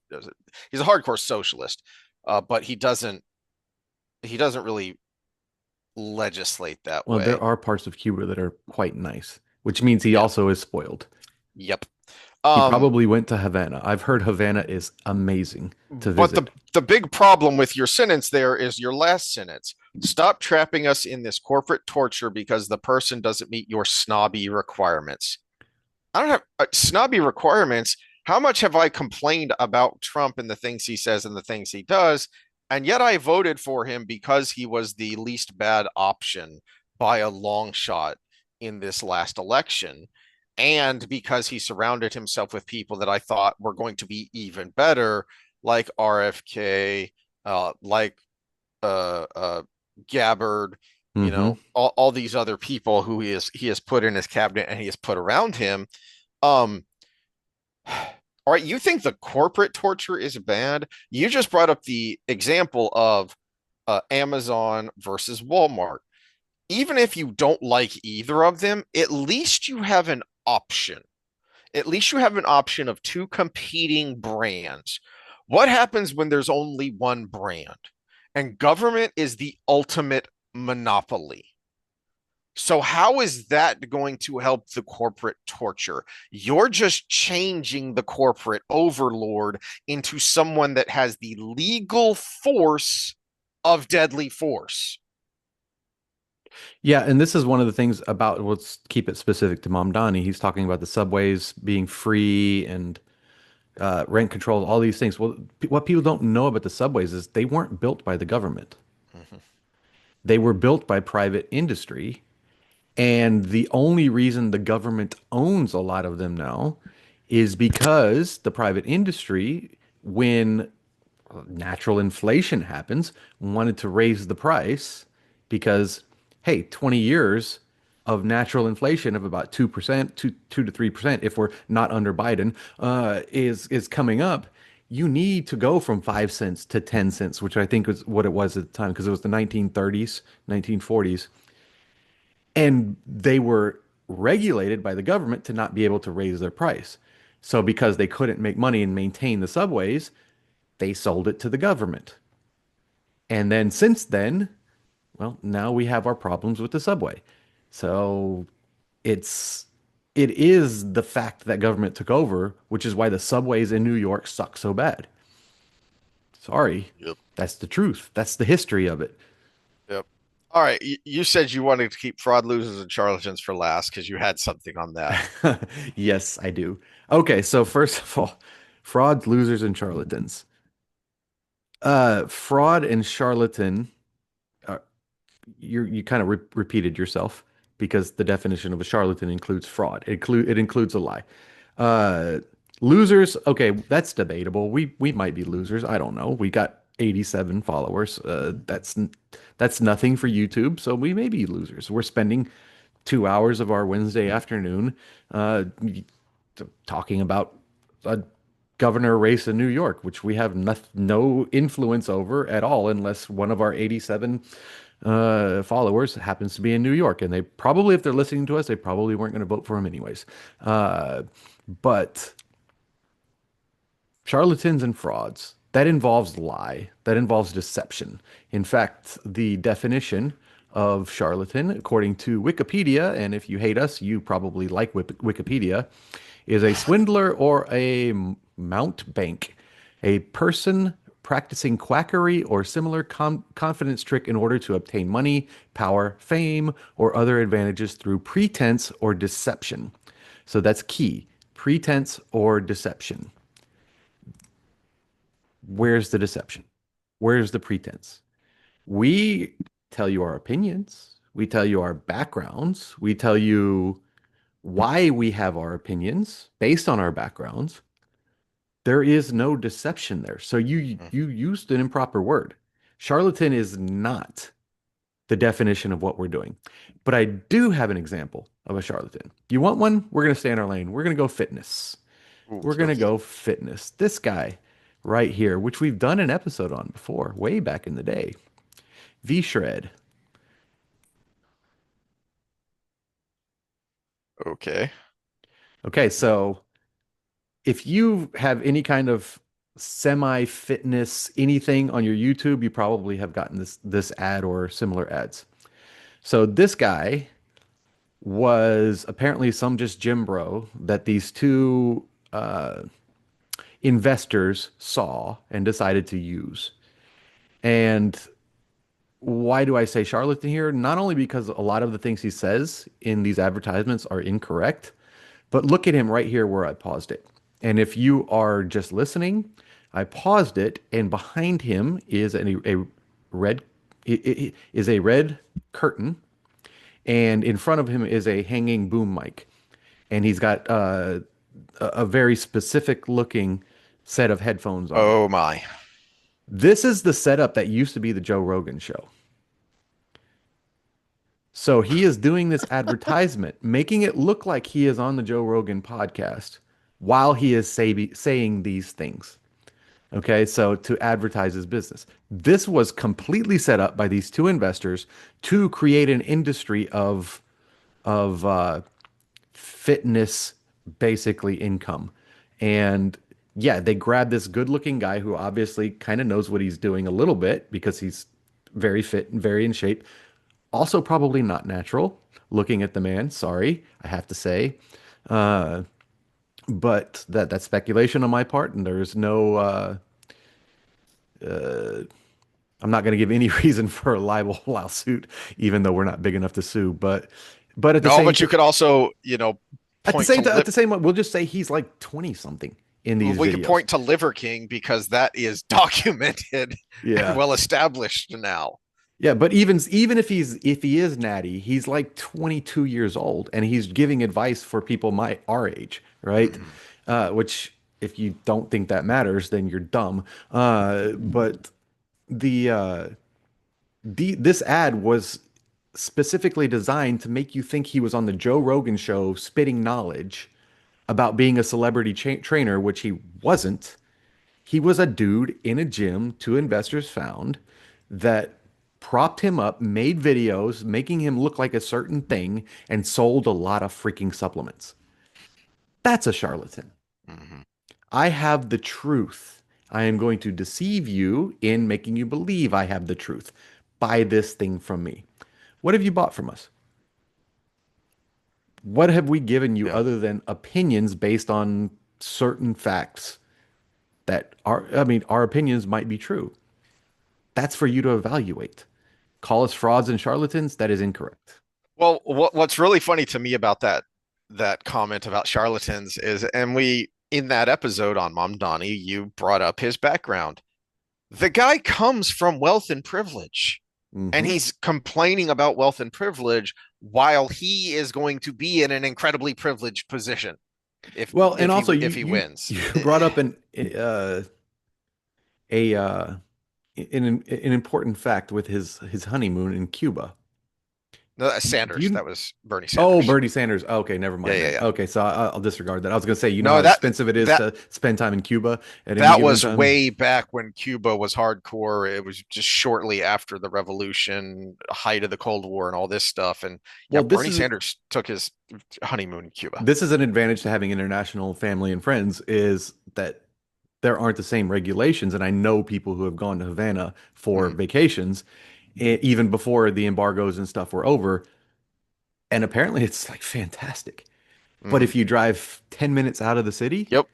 He's a hardcore socialist, but he doesn't really legislate that Well, there way. are parts of Cuba that are quite nice, which means he Yeah. also is spoiled. Yep. He Um, probably went to Havana. I've heard Havana is amazing to but the visit. the big problem with your sentence there is your last sentence. Stop trapping us in this corporate torture because the person doesn't meet your snobby requirements. I don't have snobby requirements. How much have I complained about Trump and the things he says and the things he does? And yet I voted for him because he was the least bad option by a long shot in this last election. And because he surrounded himself with people that I thought were going to be even better, like RFK, like Gabbard, hmm all these other people who he has put in his cabinet and he has put around him. Um, all right, you think the corporate torture is bad? You just brought up the example of Amazon versus Walmart. Even if you don't like either of them, at least you have an option. At least you have an option of two competing brands. What happens when there's only one brand? And government is the ultimate monopoly. So how is that going to help the corporate torture? You're just changing the corporate overlord into someone that has the legal force of deadly force. Yeah, and this is one of the things about, let's keep it specific to Mamdani. He's talking about the subways being free and rent control, all these things. Well, what people don't know about the subways is they weren't built by the government. Mhm. They were built by private industry. And the only reason the government owns a lot of them now is because the private industry, when natural inflation happens, wanted to raise the price because, hey, 20 years of natural inflation of about 2%, 2 to 3%, if we're not under Biden, is coming up. You need to go from 5 cents to 10 cents, which I think was what it was at the time, because it was the 1930s, 1940s. And they were regulated by the government to not be able to raise their price. So because they couldn't make money and maintain the subways, they sold it to the government. And then since then, well, now we have our problems with the subway. So it's it is the fact that government took over, which is why the subways in New York suck so bad. Sorry. Yep. That's the truth. That's the history of it. Yep. All right. You said you wanted to keep fraud, losers, and charlatans for last because you had something on that. Yes, I do. Okay, so first of all, frauds, losers, and charlatans. Fraud and charlatan, uh, you kind of repeated yourself because the definition of a charlatan includes fraud. It includes a lie. Uh, Losers, okay, that's debatable. We might be losers. I don't know. We got 87 followers. That's nothing for YouTube, so we may be losers. We're spending 2 hours of our Wednesday afternoon uh, talking about a governor race in New York, which we have no influence over at all, unless one of our 87 followers happens to be in New York. And they probably, if they're listening to us, they probably weren't going to vote for him anyways. But charlatans and frauds, that involves lie, that involves deception. In fact, the definition of charlatan, according to Wikipedia, and if you hate us, you probably like Wikipedia, is a swindler or a mountebank, a person practicing quackery or similar confidence trick in order to obtain money, power, fame, or other advantages through pretense or deception. So that's key. Pretense or deception. Where's the deception? Where's the pretense? We tell you our opinions. We tell you our backgrounds. We tell you why we have our opinions based on our backgrounds. There is no deception there. So you used an improper word. Charlatan is not the definition of what we're doing. But I do have an example of a charlatan. You want one? We're going to stay in our lane. We're going to go fitness. Ooh, We're going to okay. go fitness. This guy right here, which we've done an episode on before, way back in the day. V Shred. Okay. Okay, so if you have any kind of semi-fitness anything on your YouTube, you probably have gotten this ad or similar ads. So this guy was apparently some just gym bro that these two investors saw and decided to use. And why do I say charlatan here? Not only because a lot of the things he says in these advertisements are incorrect, but look at him right here where I paused it. And if you are just listening, I paused it, and behind him is a red is a red curtain, and in front of him is a hanging boom mic, and he's got a very specific looking set of headphones on. Oh my. This is the setup that used to be the Joe Rogan show. So he is doing this advertisement, making it look like he is on the Joe Rogan podcast while he is saying these things. Okay, so to advertise his business. This was completely set up by these two investors to create an industry of fitness, basically income. And yeah, they grabbed this good-looking guy who obviously kind of knows what he's doing a little bit because he's very fit and very in shape. Also, probably not natural looking at the man. Sorry, I have to say. Uh, but that's speculation on my part, and there's no I'm not going to give any reason for a libel lawsuit, even though we're not big enough to sue. But No, but you could also, point to at the same, we'll just say he's like 20 something in these we could videos. point to Liver King because that is documented and Yeah. well established now. Yeah, but even if he is natty, he's like 22 years old and he's giving advice for people my our age, right? Mhm. Which if you don't think that matters, then you're dumb. But the this ad was specifically designed to make you think he was on the Joe Rogan show spitting knowledge about being a celebrity trainer, which he wasn't. He was a dude in a gym two investors found that propped him up, made videos making him look like a certain thing, and sold a lot of freaking supplements. That's a charlatan. Mhm. I have the truth. I am going to deceive you in making you believe I have the truth. Buy this thing from me. What have you bought from us? What have we given you Yeah. other than opinions based on certain facts that are, I mean, our opinions might be true. That's for you to evaluate. Call us frauds and charlatans. That is incorrect. Well, what's really funny to me about that comment about charlatans is, and we in that episode on Mamdani, you brought up his background. The guy comes from wealth and privilege, and Hmm. he's complaining about wealth and privilege while he is going to be in an incredibly privileged position Well, and also if he wins. you brought up a an important fact with his honeymoon in Cuba. No, that's Do Sanders. you? That was Bernie Oh, Sanders. Bernie Sanders. Okay, never Yeah, mind yeah, then. yeah. Okay, so I'll disregard that. I was gonna say, you know how No, expensive it is that to spend time in Cuba at any that given was time. way back when Cuba was hardcore. It was just shortly after the revolution, height of the Cold War, and all this stuff. And yeah, Well, Bernie Sanders took his honeymoon in Cuba. this is an advantage to having international family and friends is that there aren't the same regulations. And I know people who have gone to Havana for Mm, vacations, even before the embargoes and stuff were over. And apparently it's like fantastic. But mm. if you drive 10 minutes out of the city, Yep.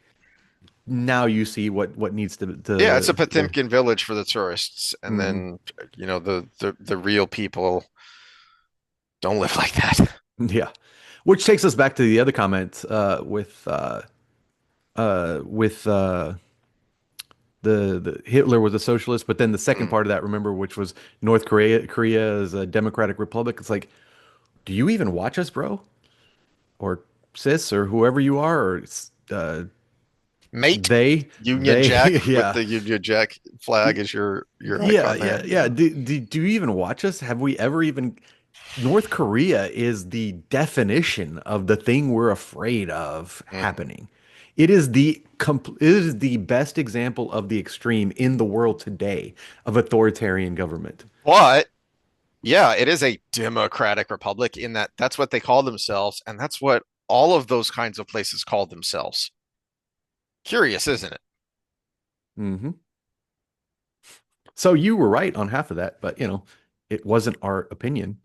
now you see what needs Yeah, it's a to Potemkin village for the tourists, and Mhm. then the real people don't live like that. Yeah. Which takes us back to the other comment with the Hitler was a socialist, but then the second Mm. part of that, remember, which was Korea is a democratic republic. It's like, do you even watch us, bro? Or sis or whoever you are, or Mate, they Union they Jack with yeah. the Union Jack flag as your Yeah, icon yeah, there. yeah. Do you even watch us? Have we ever even North Korea is the definition of the thing we're afraid of Mm. happening. It is the best example of the extreme in the world today of authoritarian government. But yeah, it is a democratic republic in that that's what they call themselves, and that's what all of those kinds of places call themselves. Curious, isn't it? Hmm. So you were right on half of that, but it wasn't our opinion.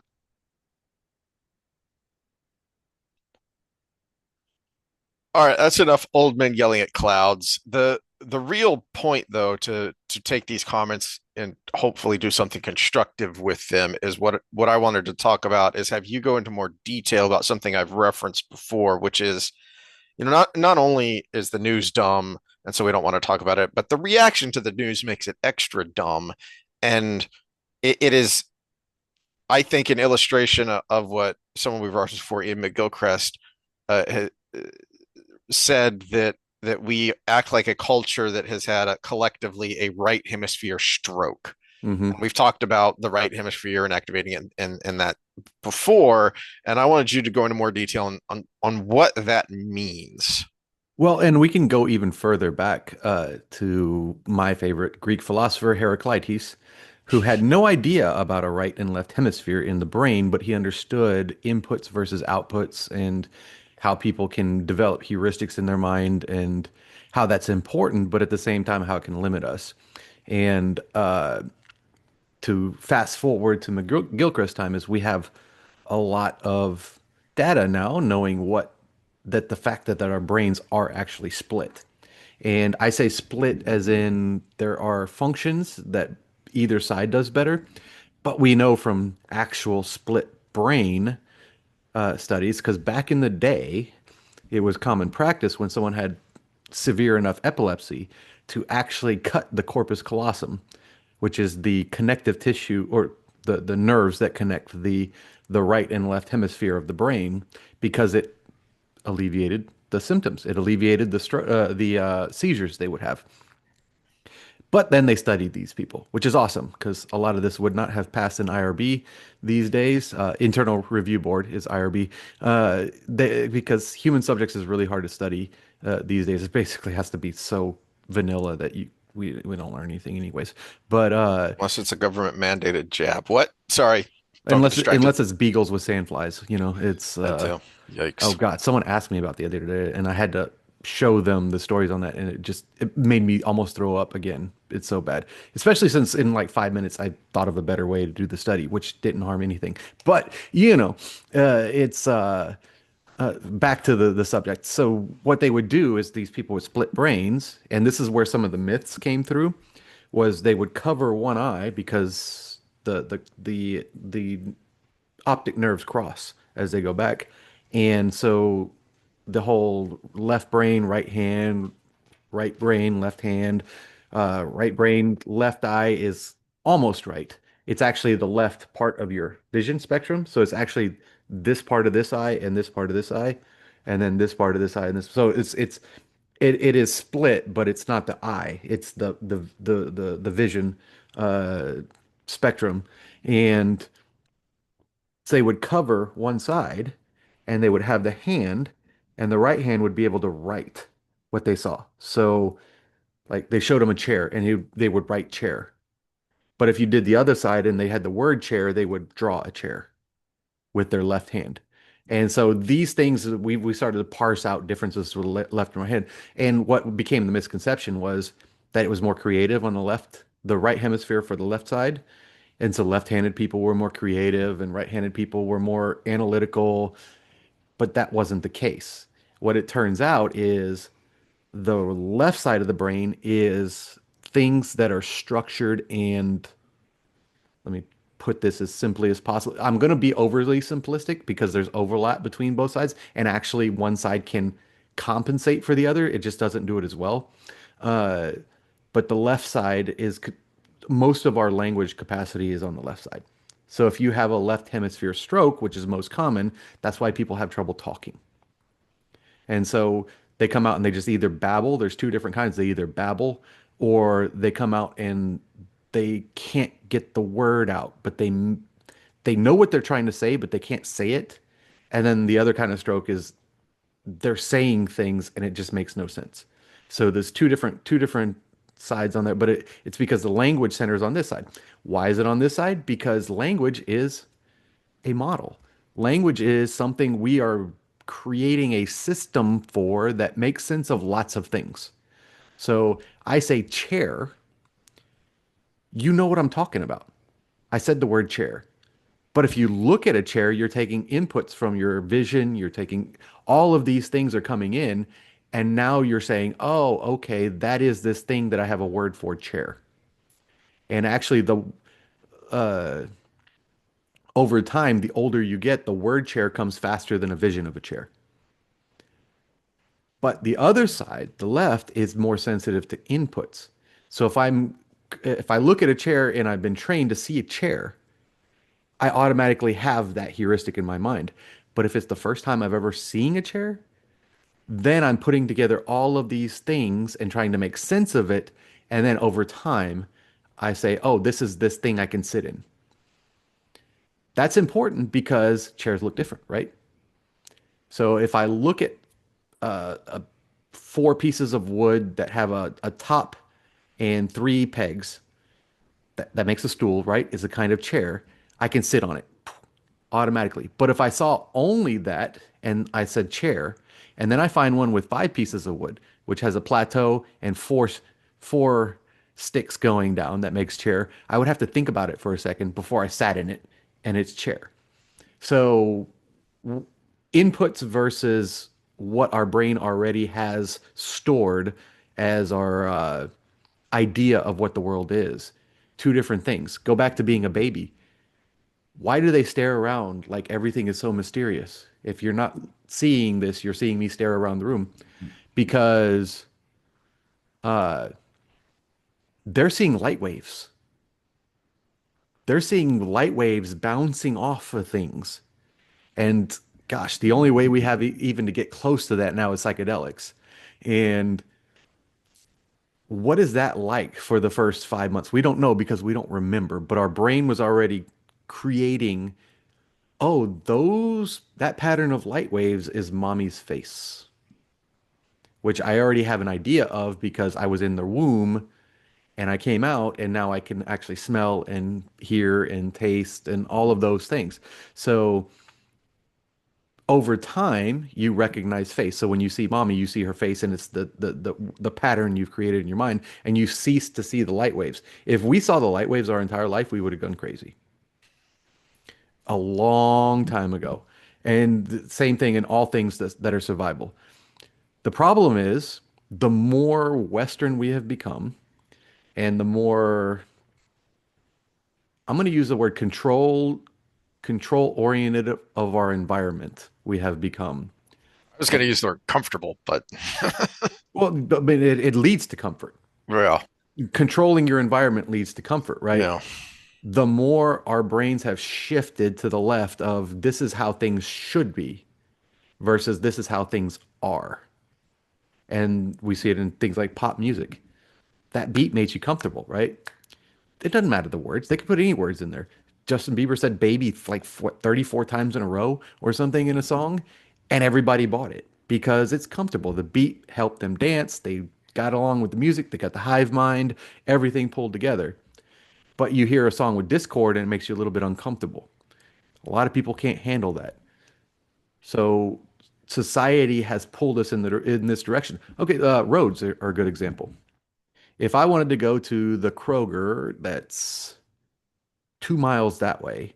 All right, that's enough old men yelling at clouds. The real point though to take these comments and hopefully do something constructive with them is what I wanted to talk about is have you go into more detail about something I've referenced before, which is, not only is the news dumb and so we don't want to talk about it, but the reaction to the news makes it extra dumb. And it is, I think, an illustration of what someone we've referenced before, Ian McGilchrist, uh, said that we act like a culture that has had collectively a right hemisphere stroke. Hmm. And we've talked about the right hemisphere and activating it and that before, and I wanted you to go into more detail on what that means. Well, and we can go even further back to my favorite Greek philosopher, Heraclitus, who had no idea about a right and left hemisphere in the brain, but he understood inputs versus outputs and how people can develop heuristics in their mind and how that's important, but at the same time, how it can limit us. And to fast forward to McGilchrist time is we have a lot of data now knowing that the fact that our brains are actually split. And I say split as in there are functions that either side does better. But we know from actual split brain studies, because back in the day, it was common practice when someone had severe enough epilepsy to actually cut the corpus callosum, which is the connective tissue or the nerves that connect the right and left hemisphere of the brain, because it alleviated the symptoms. It alleviated the seizures they would have. But then they studied these people, which is awesome because a lot of this would not have passed an IRB these days. Internal Review Board is IRB, because human subjects is really hard to study these days. It basically has to be so vanilla that we don't learn anything anyways. But Unless it's a government mandated jab. What? Sorry, don't get distracted. unless it's beagles with sandflies, it's That too. oh Yikes. God, someone asked me about the other day, and I had to show them the stories on that, and it made me almost throw up again. It's so bad, especially since in like 5 minutes I thought of a better way to do the study, which didn't harm anything. But it's back to the subject. So what they would do is these people with split brains, and this is where some of the myths came through, was they would cover one eye because the optic nerves cross as they go back. And so the whole left brain, right brain, left hand, right brain, left eye is almost right. It's actually the left part of your vision spectrum. So it's actually this part of this eye and this part of this eye, and then this part of this eye and this. So it is split, but it's not the eye. It's the vision uh, spectrum. And so they would cover one side and they would have the hand, and the right hand would be able to write what they saw. So, like they showed him a chair and they would write chair. But if you did the other side and they had the word chair, they would draw a chair with their left hand. And so these things we started to parse out differences with left and right hand. And what became the misconception was that it was more creative on the left, the right hemisphere for the left side. And so left-handed people were more creative and right-handed people were more analytical, but that wasn't the case. What it turns out is the left side of the brain is things that are structured and let me put this as simply as possible. I'm going to be overly simplistic because there's overlap between both sides, and actually one side can compensate for the other. It just doesn't do it as well. Uh, but the left side is most of our language capacity is on the left side. So if you have a left hemisphere stroke, which is most common, that's why people have trouble talking. And so they come out and they just either babble. There's two different kinds. They either babble or they come out and they can't get the word out, but they know what they're trying to say, but they can't say it. And then the other kind of stroke is they're saying things and it just makes no sense. So there's two different sides on there, but it's because the language center is on this side. Why is it on this side? Because language is a model. Language is something we are creating a system for that makes sense of lots of things. So I say chair, you know what I'm talking about. I said the word chair. But if you look at a chair, you're taking inputs from your vision, you're taking all of these things are coming in, and now you're saying, oh, okay, that is this thing that I have a word for chair. And actually, the uh, over time, the older you get, the word chair comes faster than a vision of a chair. But the other side, the left, is more sensitive to inputs. So if I look at a chair and I've been trained to see a chair, I automatically have that heuristic in my mind. But if it's the first time I've ever seen a chair, then I'm putting together all of these things and trying to make sense of it. And then over time, I say, oh, this is this thing I can sit in. That's important because chairs look different, right? So if I look at four pieces of wood that have a top and three pegs, that makes a stool, right? Is a kind of chair. I can sit on it automatically. But if I saw only that and I said chair, and then I find one with five pieces of wood, which has a plateau and four sticks going down that makes chair, I would have to think about it for a second before I sat in it, and it's chair. So inputs versus what our brain already has stored as our idea of what the world is. Two different things. Go back to being a baby. Why do they stare around like everything is so mysterious? If you're not seeing this, you're seeing me stare around the room because uh, they're seeing light waves. They're seeing light waves bouncing off of things. And gosh, the only way we have even to get close to that now is psychedelics. And what is that like for the first 5 months? We don't know because we don't remember, but our brain was already creating, oh, that pattern of light waves is mommy's face, which I already have an idea of because I was in the womb and I came out and now I can actually smell and hear and taste and all of those things. So over time, you recognize face. So when you see mommy, you see her face and it's the pattern you've created in your mind and you cease to see the light waves. If we saw the light waves our entire life, we would have gone crazy a long time ago. And the same thing in all things that are survival. The problem is the more Western we have become and the more I'm going to use the word control oriented of our environment we have become. I was going And to use the word comfortable, but well, but it leads to comfort. yeah, Controlling your environment leads to comfort, right? yeah. The more our brains have shifted to the left of this is how things should be versus this is how things are. And we see it in things like pop music. That beat makes you comfortable, right? It doesn't matter the words. They could put any words in there. Justin Bieber said baby like 34 times in a row or something in a song, and everybody bought it because it's comfortable. The beat helped them dance. They got along with the music. They got the hive mind, everything pulled together. But you hear a song with discord and it makes you a little bit uncomfortable. A lot of people can't handle that. So society has pulled us in this direction. Okay, roads are a good example. If I wanted to go to the Kroger that's 2 miles that way,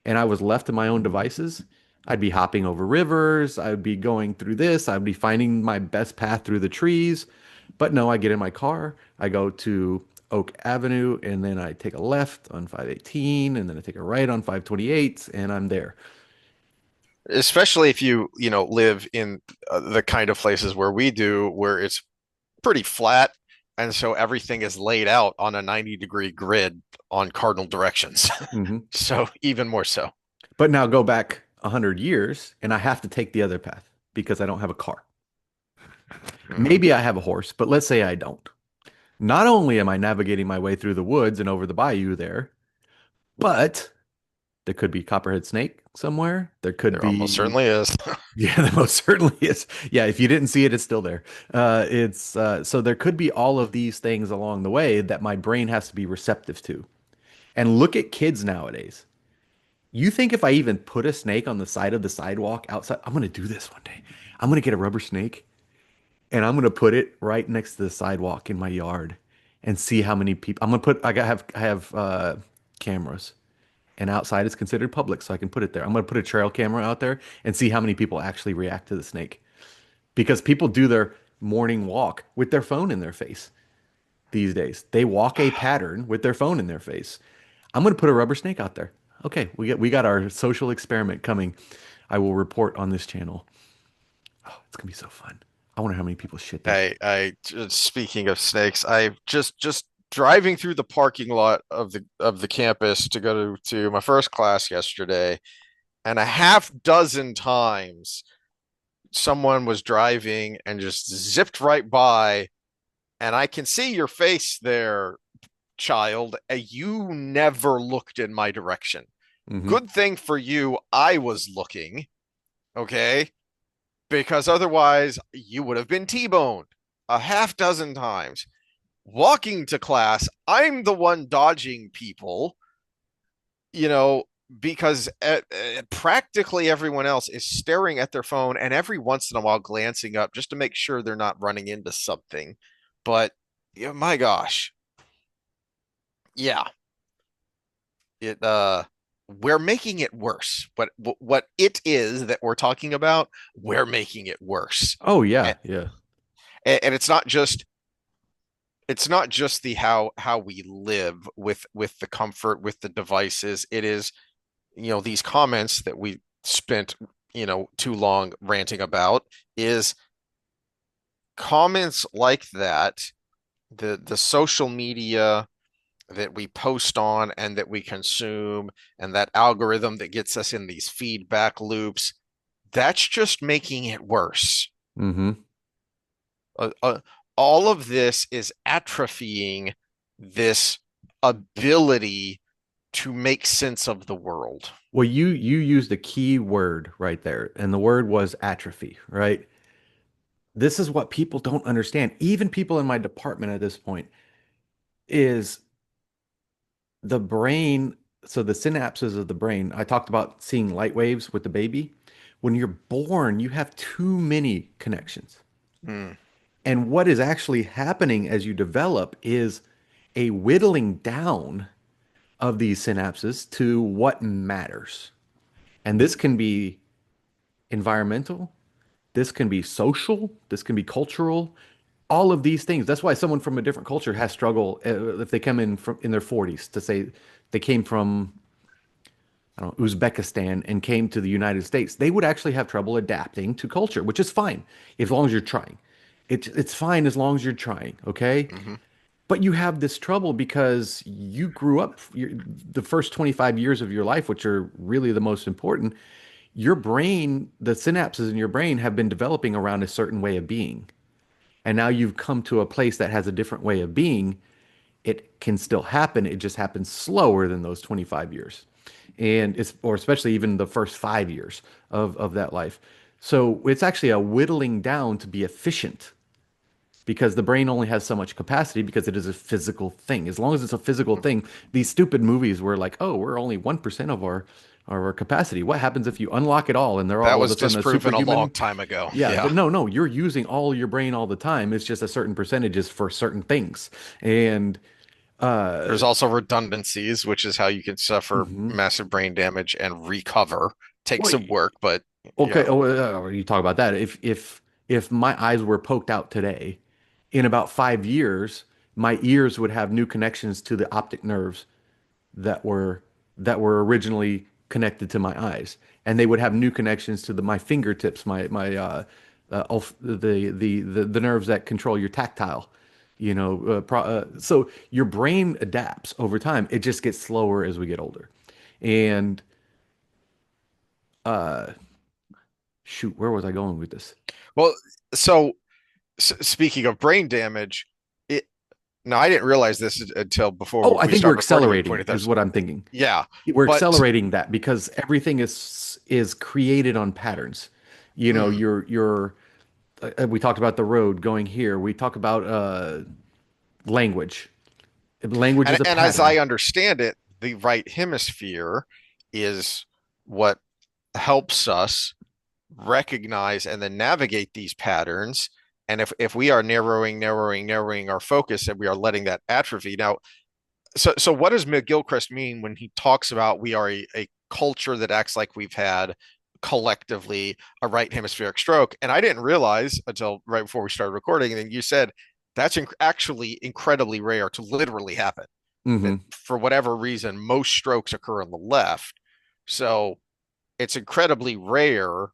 and I was left to my own devices, I'd be hopping over rivers, I'd be going through this, I'd be finding my best path through the trees. But no, I get in my car, I go to Oak Avenue, and then I take a left on 518, and then I take a right on 528, and I'm there. Especially if you live in the kind of places where we do, where it's pretty flat, and so everything is laid out on a 90-degree grid on cardinal directions. Hmm. So even more so. But now go back 100 years, and I have to take the other path because I don't have a car. Mhm. Maybe I have a horse, but let's say I don't. Not only am I navigating my way through the woods and over the bayou there, but there could be copperhead snake somewhere. There could There almost be, certainly is. yeah, there most certainly is. Yeah, if you didn't see it, it's still there. It's so there could be all of these things along the way that my brain has to be receptive to. And look at kids nowadays. You think if I even put a snake on the side of the sidewalk outside, I'm gonna do this one day. I'm gonna get a rubber snake and I'm gonna put it right next to the sidewalk in my yard and see how many people. I'm gonna put. I have cameras, and outside it's considered public, so I can put it there. I'm gonna put a trail camera out there and see how many people actually react to the snake because people do their morning walk with their phone in their face these days. They walk a pattern with their phone in their face. I'm gonna put a rubber snake out there. Okay, we got our social experiment coming. I will report on this channel. Oh, it's gonna be so fun. I wonder how many people shit there. I just speaking of snakes, I just driving through the parking lot of the campus to go to my first class yesterday, and a half dozen times someone was driving and just zipped right by, and I can see your face there, child. You never looked in my direction. Hmm. Good thing for you, I was looking, okay? Because otherwise you would have been T-boned a half dozen times. Walking to class, I'm the one dodging people, you know, because practically everyone else is staring at their phone and every once in a while glancing up just to make sure they're not running into something. But yeah, my gosh, yeah, it we're making it worse. What it is that we're talking about, we're making it worse. Oh And, yeah, yeah. and it's not just it's not just the how we live with the comfort with the devices. It is, these comments that we spent, too long ranting about, is comments like that, the social media that we post on and that we consume, and that algorithm that gets us in these feedback loops, that's just making it worse. Hmm. Uh, uh, all of this is atrophying this ability to make sense of the world. Well, you used a key word right there, and the word was atrophy, right? This is what people don't understand. Even people in my department at this point is the brain. So the synapses of the brain, I talked about seeing light waves with the baby. When you're born, you have too many connections. Mm. And what is actually happening as you develop is a whittling down of these synapses to what matters. And this can be environmental, this can be social, this can be cultural, all of these things. That's why someone from a different culture has struggle if they come in from in their 40s to say they came from, I don't know, Uzbekistan and came to the United States. They would actually have trouble adapting to culture, which is fine as long as you're trying. It's fine as long as you're trying, okay? Hmm. But you have this trouble because you grew up the first 25 years of your life, which are really the most important. Your brain, the synapses in your brain have been developing around a certain way of being. And now you've come to a place that has a different way of being. It can still happen. It just happens slower than those 25 years. And it's, or especially even the first 5 years of that life. So it's actually a whittling down to be efficient because the brain only has so much capacity because it is a physical thing. As long as it's a physical thing, these stupid movies were like, oh, we're only 1% of our capacity. What happens if you unlock it all and they're That all of a was sudden a disproven a long superhuman? time ago. Yeah, Yeah. no, you're using all your brain all the time. It's just a certain percentages for certain things. And uh There's also redundancies, which is how you can suffer mhm. massive brain damage and recover. Takes Well, some work, but okay, yeah. oh, you talk about that. If my eyes were poked out today, in about 5 years, my ears would have new connections to the optic nerves that were originally connected to my eyes, and they would have new connections to my fingertips, the nerves that control your tactile. So your brain adapts over time. It just gets slower as we get older. And uh, shoot, where was I going with this? Well, so speaking of brain damage, it now I didn't realize this until Oh, before I we think we're started recording. You accelerating, pointed is this. what I'm thinking. Yeah, We're but accelerating that because everything is created on patterns. You know, mm, we talked about the road going here. We talk about language. Language is a and as I pattern. understand it, the right hemisphere is what helps us recognize and then navigate these patterns. And if we are narrowing our focus, and we are letting that atrophy now. So what does McGilchrist mean when he talks about we are a culture that acts like we've had collectively a right hemispheric stroke? And I didn't realize until right before we started recording, and then you said that's actually incredibly rare to literally happen. That Hmm. for whatever reason, most strokes occur in the left. So it's incredibly rare,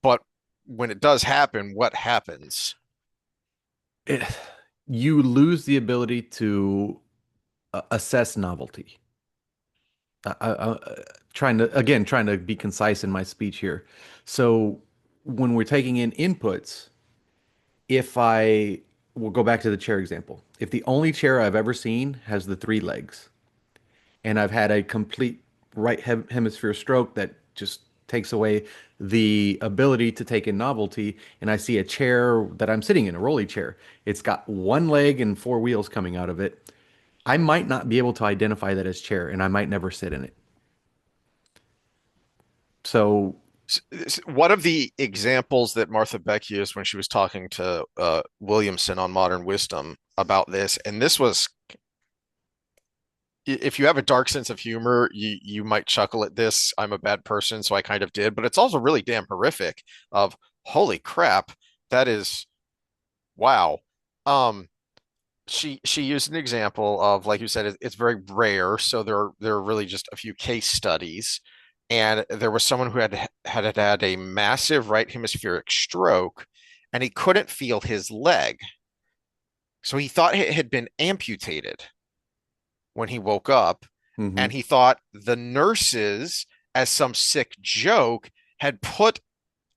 but when it does happen, what happens? It, you lose the ability to assess novelty. Trying to be concise in my speech here. So when we're taking in inputs, if I will go back to the chair example, if the only chair I've ever seen has the three legs, and I've had a complete hemisphere stroke that just takes away the ability to take in novelty, and I see a chair that I'm sitting in, a rolly chair, it's got one leg and four wheels coming out of it. I might not be able to identify that as chair, and I might never sit in it. So, One of the examples that Martha Beck used when she was talking to Williamson on Modern Wisdom about this, and this was, if you have a dark sense of humor, you might chuckle at this. I'm a bad person, so I kind of did, but it's also really damn horrific. Of holy crap, that is wow. Um, she used an example of, like you said, it's very rare, so there are really just a few case studies, and there was someone who had a massive right hemispheric stroke, and he couldn't feel his leg, so he thought it had been amputated when he woke up, and Hmm. he thought the nurses, as some sick joke, had put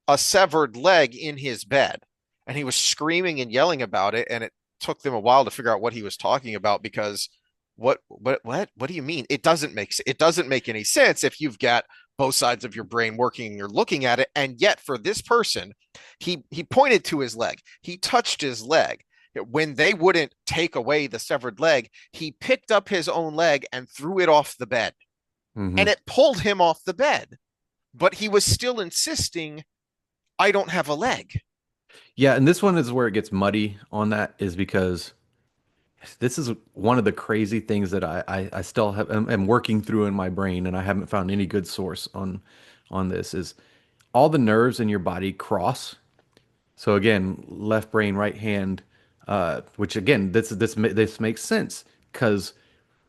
a severed leg in his bed, and he was screaming and yelling about it, and it took them a while to figure out what he was talking about because what do you mean? It doesn't make any sense if you've got both sides of your brain working and you're looking at it. And yet for this person, he pointed to his leg, he touched his leg. When they wouldn't take away the severed leg, he picked up his own leg and threw it off the bed, Hmm. and it pulled him off the bed, but he was still insisting, I don't have a leg. Yeah, and this one is where it gets muddy on that is because this is one of the crazy things that I still am working through in my brain, and I haven't found any good source on this is all the nerves in your body cross. So again, left brain, right hand, which again, this makes sense because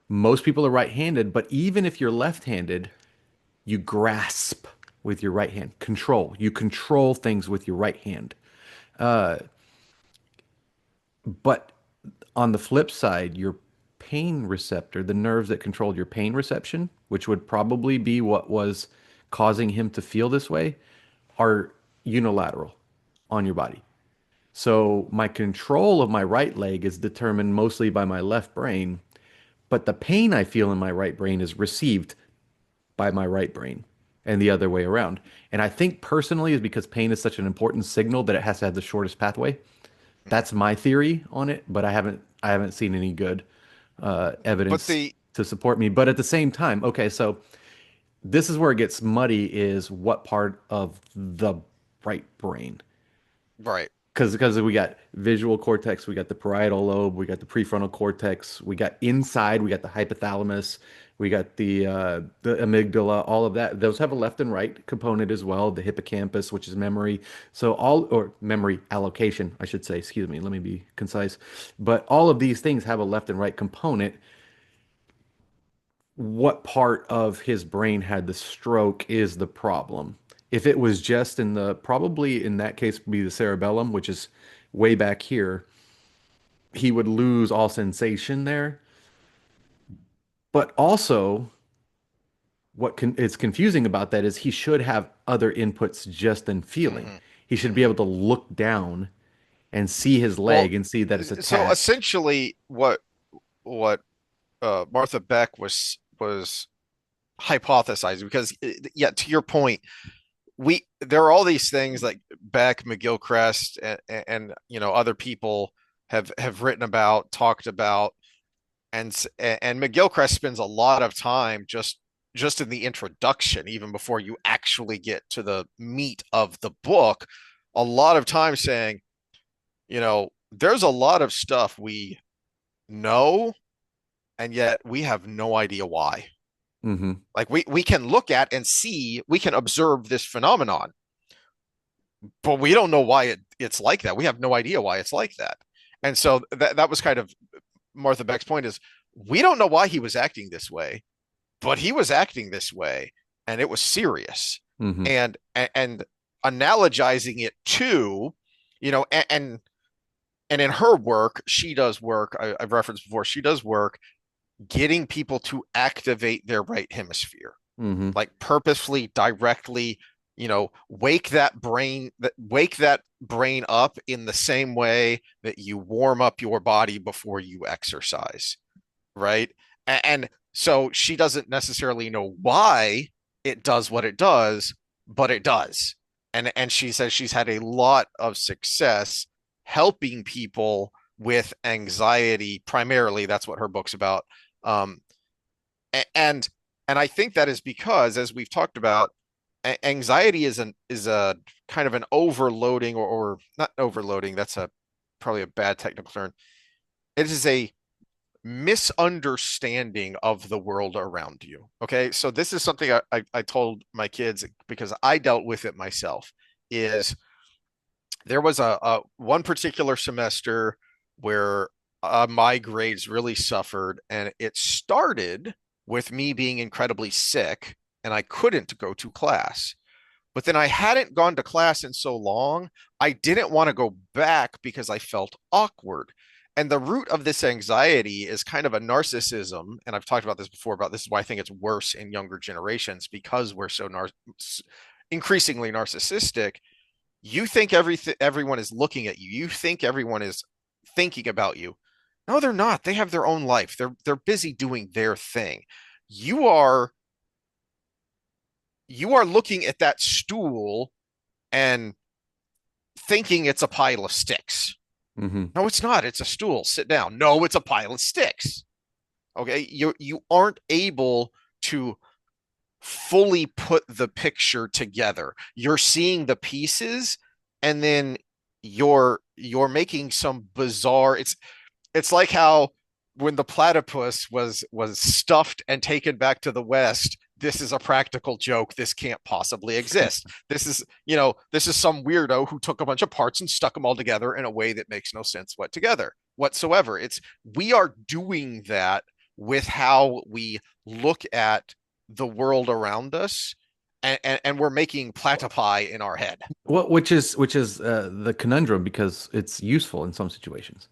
most people are right-handed, but even if you're left-handed, you grasp with your right hand. Control. You control things with your right hand. But on the flip side, your pain receptor, the nerves that controlled your pain reception, which would probably be what was causing him to feel this way, are unilateral on your body. So my control of my right leg is determined mostly by my left brain, but the pain I feel in my right brain is received by my right brain and the other way around. And I think personally is because pain is such an important signal that it has to have the shortest pathway. That's my theory on it, but I haven't seen any good But evidence the to support me. But at the same time, okay, so this is where it gets muddy is what part of the right brain. right. Because we got visual cortex, we got the parietal lobe, we got the prefrontal cortex, we got inside, we got the hypothalamus, we got the amygdala, all of that. Those have a left and right component as well. The hippocampus, which is memory, so all or memory allocation, I should say. Excuse me, let me be concise. But all of these things have a left and right component. What part of his brain had the stroke is the problem. If it was just in the, probably in that case, be the cerebellum, which is way back here, he would lose all sensation there. But also, it's confusing about that is he should have other inputs just in feeling. Hmm. He should be Hmm. able to look down and see his Well, leg and see that it's so attached. essentially, what Martha Beck was hypothesizing, because yeah, to your point, we there are all these things like Beck, McGilchrist, and other people have written about, talked about, and McGilchrist spends a lot of time just in the introduction, even before you actually get to the meat of the book, a lot of time saying, there's a lot of stuff we know, and yet we have no idea why. Hmm. Like we can look at and see, we can observe this phenomenon, but we don't know why it's like that. We have no idea why it's like that. And so that was kind of Martha Beck's point is, we don't know why he was acting this way, but he was acting this way, and it was serious. Hmm. And analogizing it to, and in her work, she does work. I've referenced before. She does work getting people to activate their right hemisphere, Hmm. like purposefully, directly, wake that brain up in the same way that you warm up your body before you exercise, right? And so she doesn't necessarily know why it does what it does, but it does. And she says she's had a lot of success helping people with anxiety primarily. That's what her book's about. Um, and and I think that is because, as we've talked about, anxiety is a kind of an overloading, or not overloading. That's a probably a bad technical term. It is a misunderstanding of the world around you. Okay, so this is something I told my kids because I dealt with it myself. Is there was a one particular semester where my grades really suffered, and it started with me being incredibly sick, and I couldn't go to class. But then I hadn't gone to class in so long, I didn't want to go back because I felt awkward. And the root of this anxiety is kind of a narcissism. And I've talked about this before about this is why I think it's worse in younger generations because we're so increasingly narcissistic. You think everyone is looking at you. You think everyone is thinking about you. No, they're not. They have their own life. They're busy doing their thing. You are you are looking at that stool and thinking it's a pile of sticks. Hmm. No, it's not. It's a stool. Sit down. No, it's a pile of sticks. Okay, you aren't able to fully put the picture together. You're seeing the pieces, and then you're making some bizarre. It's like how when the platypus was stuffed and taken back to the West, this is a practical joke. This can't possibly exist. This is some weirdo who took a bunch of parts and stuck them all together in a way that makes no sense whatsoever. It's we are doing that with how we look at the world around us, and we're making platypi in our head. Well, which is the conundrum because it's useful in some situations.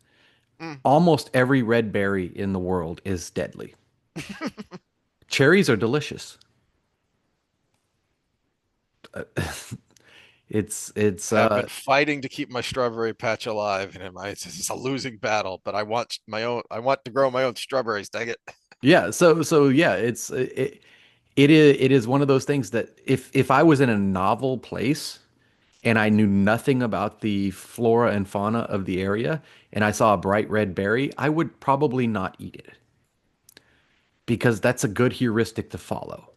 Mm. Almost every red berry in the world is deadly. Cherries are delicious. It's Have been fighting to keep my strawberry patch alive, and it's a losing battle. But I want my own. I want to grow my own strawberries. Dang it! yeah, so yeah, it is one of those things that if I was in a novel place and I knew nothing about the flora and fauna of the area and I saw a bright red berry, I would probably not eat it because that's a good heuristic to follow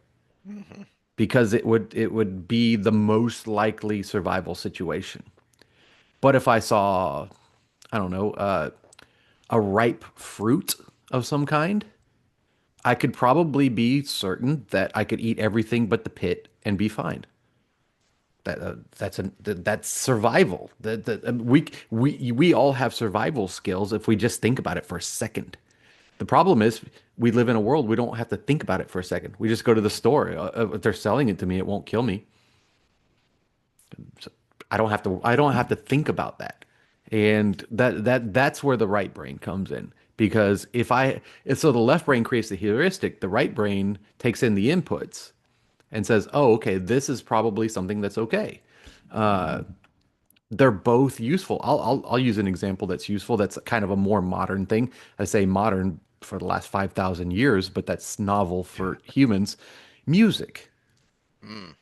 Mhm. because it would be the most likely survival situation. But if I saw, I don't know, a ripe fruit of some kind, I could probably be certain that I could eat everything but the pit and be fine. That's survival. We all have survival skills if we just think about it for a second. The problem is we live in a world we don't have to think about it for a second. We just go to the store. If they're selling it to me, it won't kill me. So I don't have to think about that. And that's where the right brain comes in. Because so the left brain creates the heuristic, the right brain takes in the inputs and says, "Oh, okay, this is probably something that's okay." Uh, they're both useful. I'll use an example that's useful. That's kind of a more modern thing. I say modern for the last 5,000 years, but that's novel Yeah. for humans. Music. Mm.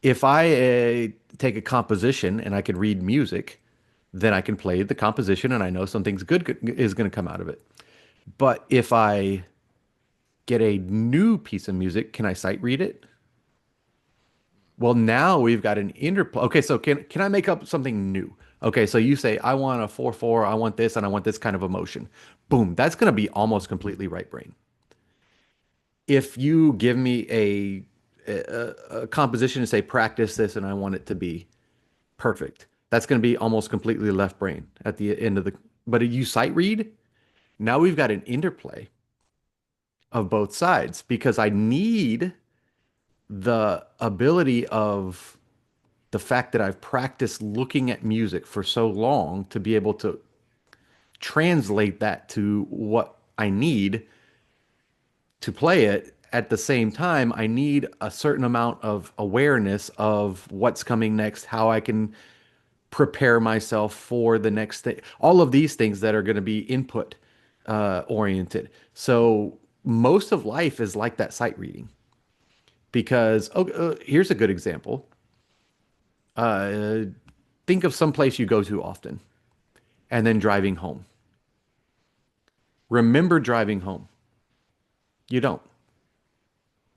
If I take a composition and I could read music, then I can play the composition and I know something's good is going to come out of it. But if I get a new piece of music, can I sight read it? Well, now we've got an interplay. Okay, so can I make up something new? Okay, so you say I want a 4/4, I want this, and I want this kind of emotion. Boom, that's going to be almost completely right brain. If you give me a composition and say practice this, and I want it to be perfect, that's going to be almost completely left brain at the end of the. But you sight read, now we've got an interplay of both sides because I need the ability of the fact that I've practiced looking at music for so long to be able to translate that to what I need to play it. At the same time, I need a certain amount of awareness of what's coming next, how I can prepare myself for the next thing. All of these things that are going to be input oriented. So most of life is like that sight reading because here's a good example. Uh, think of some place you go to often and then driving home. Remember driving home. You don't.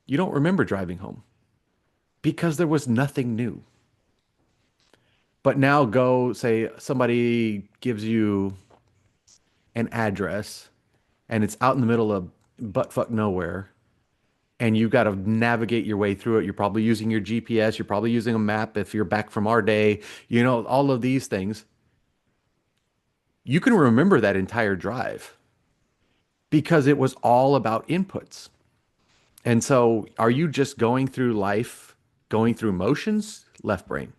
You don't remember driving home because there was nothing new. But now go say somebody gives you an address and it's out in the middle of buttfuck nowhere and you've got to navigate your way through it. You're probably using your GPS, you're probably using a map if you're back from our day, all of these things. You can remember that entire drive because it was all about inputs. And so, are you just going through life, going through motions? Left brain,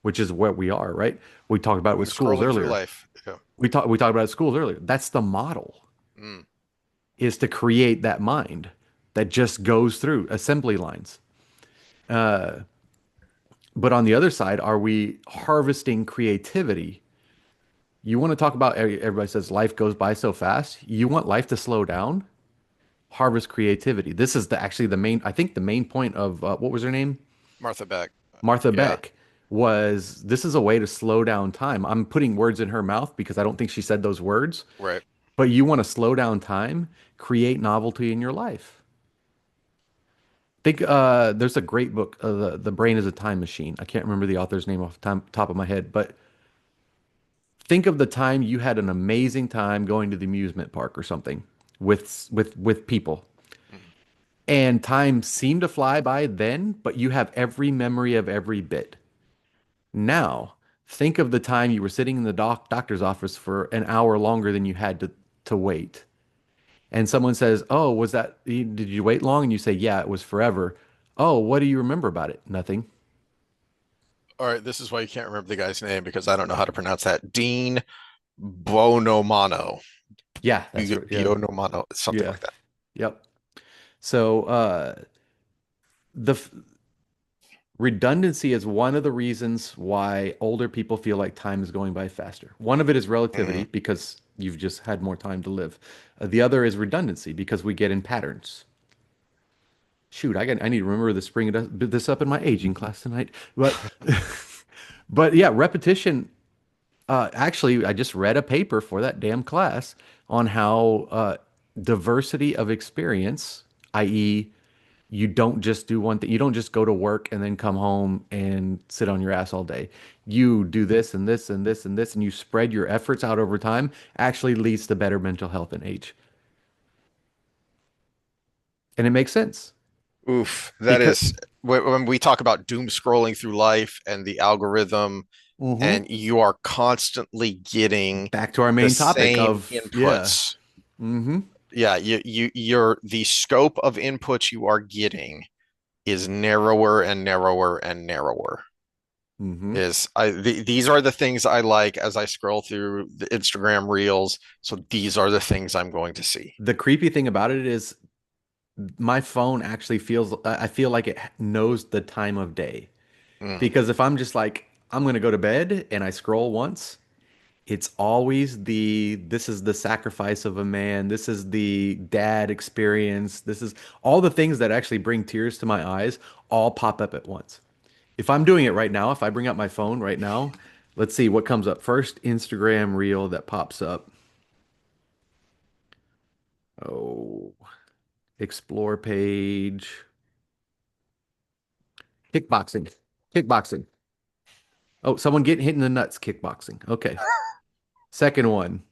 which is what we are, right? We talked about it with Doom schools scrolling through earlier. life. Yeah. We talked about it schools earlier. That's the model, Mm. is to create that mind that just goes through assembly lines. But on the other side, are we harvesting creativity? You want to talk about, everybody says life goes by so fast. You want life to slow down? Harvest creativity. This is actually the main, I think the main point of, what was her name? Martha Beck. Martha Yeah. Beck. Was this is a way to slow down time. I'm putting words in her mouth because I don't think she said those words, Right. but you want to slow down time, create novelty in your life. Think there's a great book, the Brain is a Time Machine. I can't remember the author's name off the top of my head, but think of the time you had an amazing time going to the amusement park or something with people. Mhm. And time seemed to fly by then, but you have every memory of every bit. Now, think of the time you were sitting in the doctor's office for an hour longer than you had to wait. And someone says, "Oh, did you wait long?" And you say, "Yeah, it was forever." "Oh, what do you remember about it?" "Nothing." All right. This is why you can't remember the guy's name because I don't know how to pronounce that. Dean Bonomano. Yeah, that's right. Yeah. Bionomano, something Yeah. like that. Yep. So, the redundancy is one of the reasons why older people feel like time is going by faster. One of it is relativity Hmm. because you've just had more time to live. The other is redundancy because we get in patterns. Shoot, I need to remember this, bring this up in my aging class tonight. But but yeah, repetition. Actually, I just read a paper for that damn class on how diversity of experience, i.e., you don't just do one thing. You don't just go to work and then come home and sit on your ass all day. You do this and this and this and this, and you spread your efforts out over time, actually leads to better mental health and age. And it makes sense Oof, that because is when we talk about doom scrolling through life and the algorithm, Mhm. and you are constantly getting Back to our the main topic same of, yeah. inputs. Hmm. Yeah, you're the scope of inputs you are getting is narrower and narrower and narrower. Hmm. These are the things I like as I scroll through the Instagram reels. So these are the things I'm going to see. The creepy thing about it is my phone actually feels, I feel like it knows the time of day. Mm. Because if I'm just like, I'm going to go to bed and I scroll once, it's always this is the sacrifice of a man. This is the dad experience. This is all the things that actually bring tears to my eyes all pop up at once. If I'm doing it right now, if I bring up my phone right now, let's see what comes up first. Instagram reel that pops up. Oh, explore page. Kickboxing. Kickboxing. Oh, someone getting hit in the nuts. Kickboxing. Okay. Second one.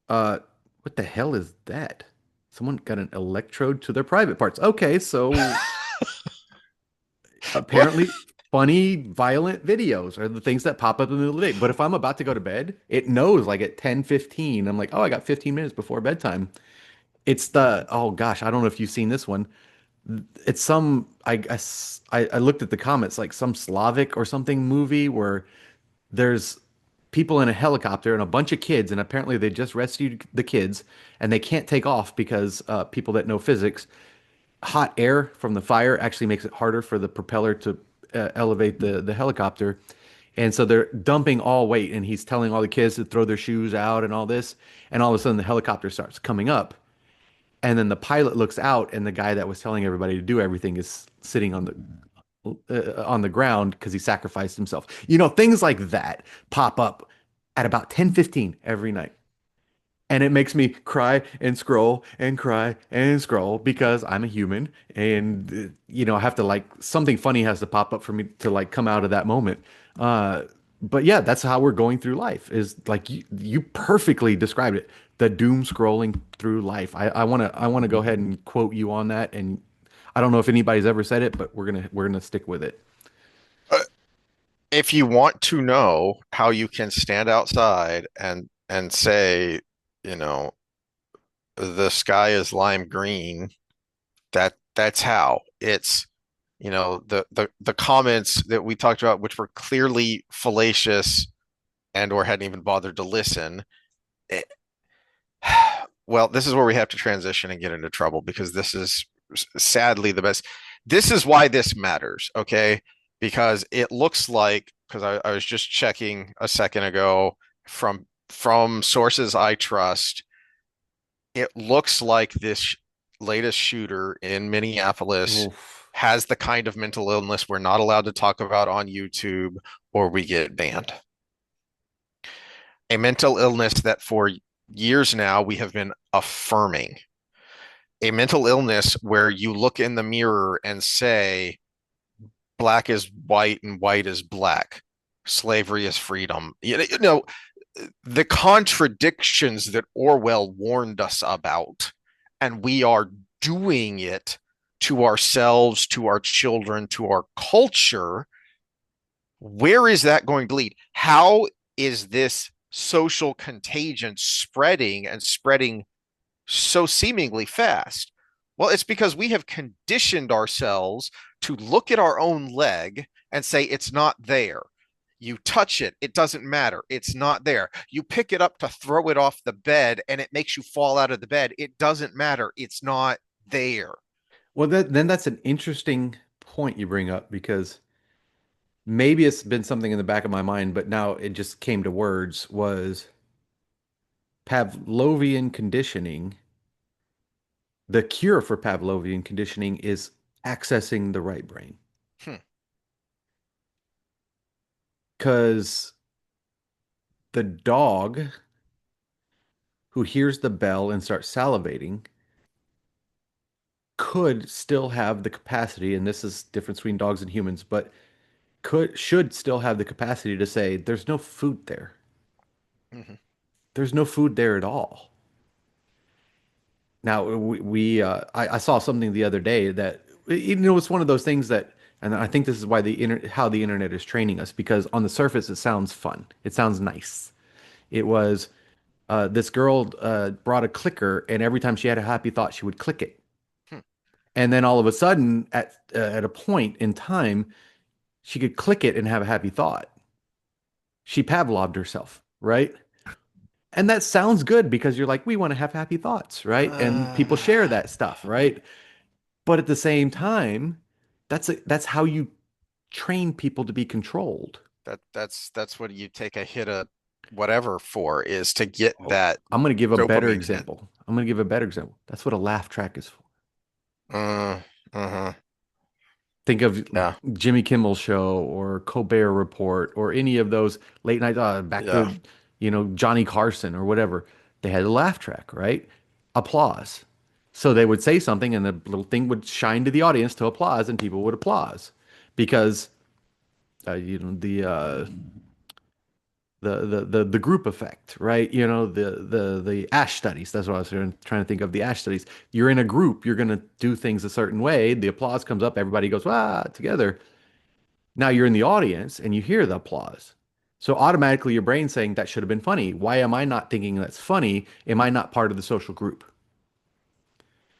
Uh, what the hell is that? Someone got an electrode to their private parts. Okay, so What? apparently funny, violent videos are the things that pop up in the middle of the day. But if I'm about to go to bed, it knows like at 10:15. I'm like, oh, I got 15 minutes before bedtime. It's oh gosh, I don't know if you've seen this one. It's some, I looked at the comments, like some Slavic or something movie where there's people in a helicopter and a bunch of kids, and apparently they just rescued the kids and they can't take off because people that know physics, hot air from the fire actually makes it harder for the propeller to elevate the helicopter. And so they're dumping all weight, and he's telling all the kids to throw their shoes out and all this. And all of a sudden, the helicopter starts coming up. And then the pilot looks out, and the guy that was telling everybody to do everything is sitting on the ground because he sacrificed himself. Things like that pop up at about 10:15 every night. And it makes me cry and scroll and cry and scroll because I'm a human and I have to, like, something funny has to pop up for me to like come out of that moment. Uh but yeah, that's how we're going through life, is like you perfectly described it. The doom scrolling through life. I want to go ahead and quote you on that, and I don't know if anybody's ever said it, but we're gonna stick with it. if you want to know how you can stand outside and say, you know, the sky is lime green, that's how. It's, the comments that we talked about, which were clearly fallacious and or hadn't even bothered to listen. It, well, this is where we have to transition and get into trouble because this is sadly the best. This is why this matters, okay? Because it looks like, because I was just checking a second ago from sources I trust, it looks like this latest shooter in Minneapolis Oof. has the kind of mental illness we're not allowed to talk about on YouTube or we get banned. A mental illness that for years now we have been affirming. A mental illness where you look in the mirror and say, black is white and white is black. Slavery is freedom. The contradictions that Orwell warned us about, and we are doing it to ourselves, to our children, to our culture. Where is that going to lead? How is this social contagion spreading and spreading so seemingly fast? Well, it's because we have conditioned ourselves to look at our own leg and say, it's not there. You touch it, it doesn't matter. It's not there. You pick it up to throw it off the bed and it makes you fall out of the bed. It doesn't matter. It's not there. Well, then that's an interesting point you bring up because maybe it's been something in the back of my mind, but now it just came to words was Pavlovian conditioning. The cure for Pavlovian conditioning is accessing the right brain. Hmm. Because the dog who hears the bell and starts salivating could still have the capacity, and this is difference between dogs and humans, but should still have the capacity to say, there's no food there. Mhm. There's no food there at all. Now I saw something the other day that it's one of those things that, and I think this is why how the internet is training us because on the surface it sounds fun, it sounds nice. It was this girl brought a clicker, and every time she had a happy thought, she would click it, Hmm. and then all of a sudden, at a point in time, she could click it and have a happy thought. She Pavloved herself, right? And that sounds good because you're like, we want to have happy thoughts, right? And people share Uh, that stuff, right? But at the same time, that's how you train people to be controlled. that's what you take a hit of whatever for is to get Oh, that I'm going to give a better dopamine hit. example. I'm going to give a better example. That's what a laugh track is for. Uh-huh. Think of Yeah. Jimmy Kimmel's show or Colbert Report or any of those late night back Yeah. to, Johnny Carson or whatever. They had a laugh track, right? Applause. So they would say something and the little thing would shine to the audience to applause and people would applause because the group effect, right? The Ash studies. That's what I was trying to think of. The Ash studies. You're in a group. You're going to do things a certain way. The applause comes up. Everybody goes ah together. Now you're in the audience and you hear the applause. So automatically your brain's saying that should have been funny. Why am I not thinking that's funny? Am I not part of the social group?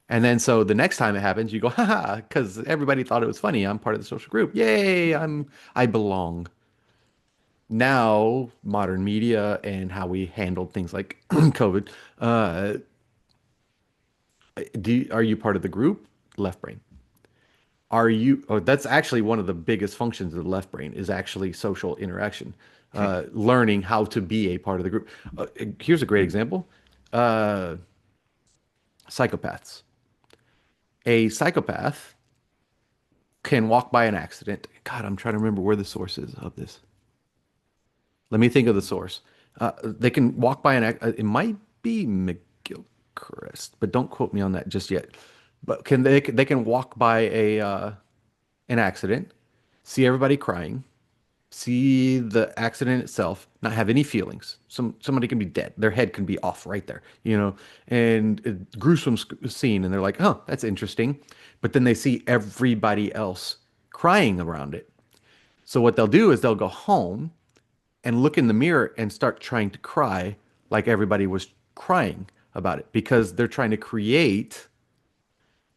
And then so the next time it happens, you go, haha, because everybody thought it was funny. I'm part of the social group. Yay, I belong. Now, modern media and how we handled things like COVID, uh, are you part of the group? Left brain. Are you, oh, that's actually one of the biggest functions of the left brain is actually social interaction, learning how to be a part of the group. Here's a great example. Uh, Psychopaths. A psychopath can walk by an accident. God, I'm trying to remember where the source is of this. Let me think of the source. They can walk by it might be McGilchrist, but don't quote me on that just yet. But they can walk by an accident, see everybody crying, see the accident itself, not have any feelings. Somebody can be dead. Their head can be off right there, and a gruesome scene, and they're like, "Oh, that's interesting." But then they see everybody else crying around it. So what they'll do is they'll go home and look in the mirror and start trying to cry like everybody was crying about it because they're trying to create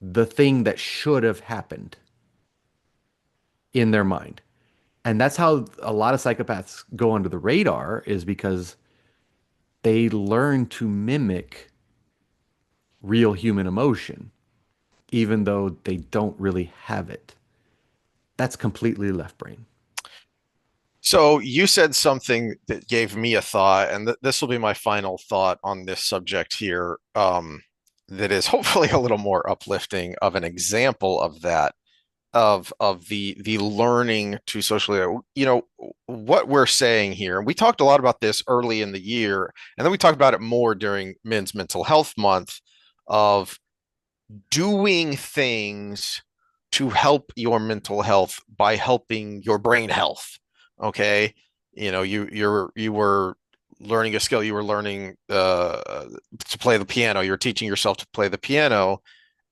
the thing that should have happened in their mind. And that's how a lot of psychopaths go under the radar is because they learn to mimic real human emotion, even though they don't really have it. That's completely left brain. So you said something that gave me a thought, and this will be my final thought on this subject here. That is hopefully a little more uplifting of an example of that, of the learning to socially, what we're saying here. And we talked a lot about this early in the year, and then we talked about it more during Men's Mental Health Month of doing things to help your mental health by helping your brain health. Okay. You were learning a skill, you were learning to play the piano, you're teaching yourself to play the piano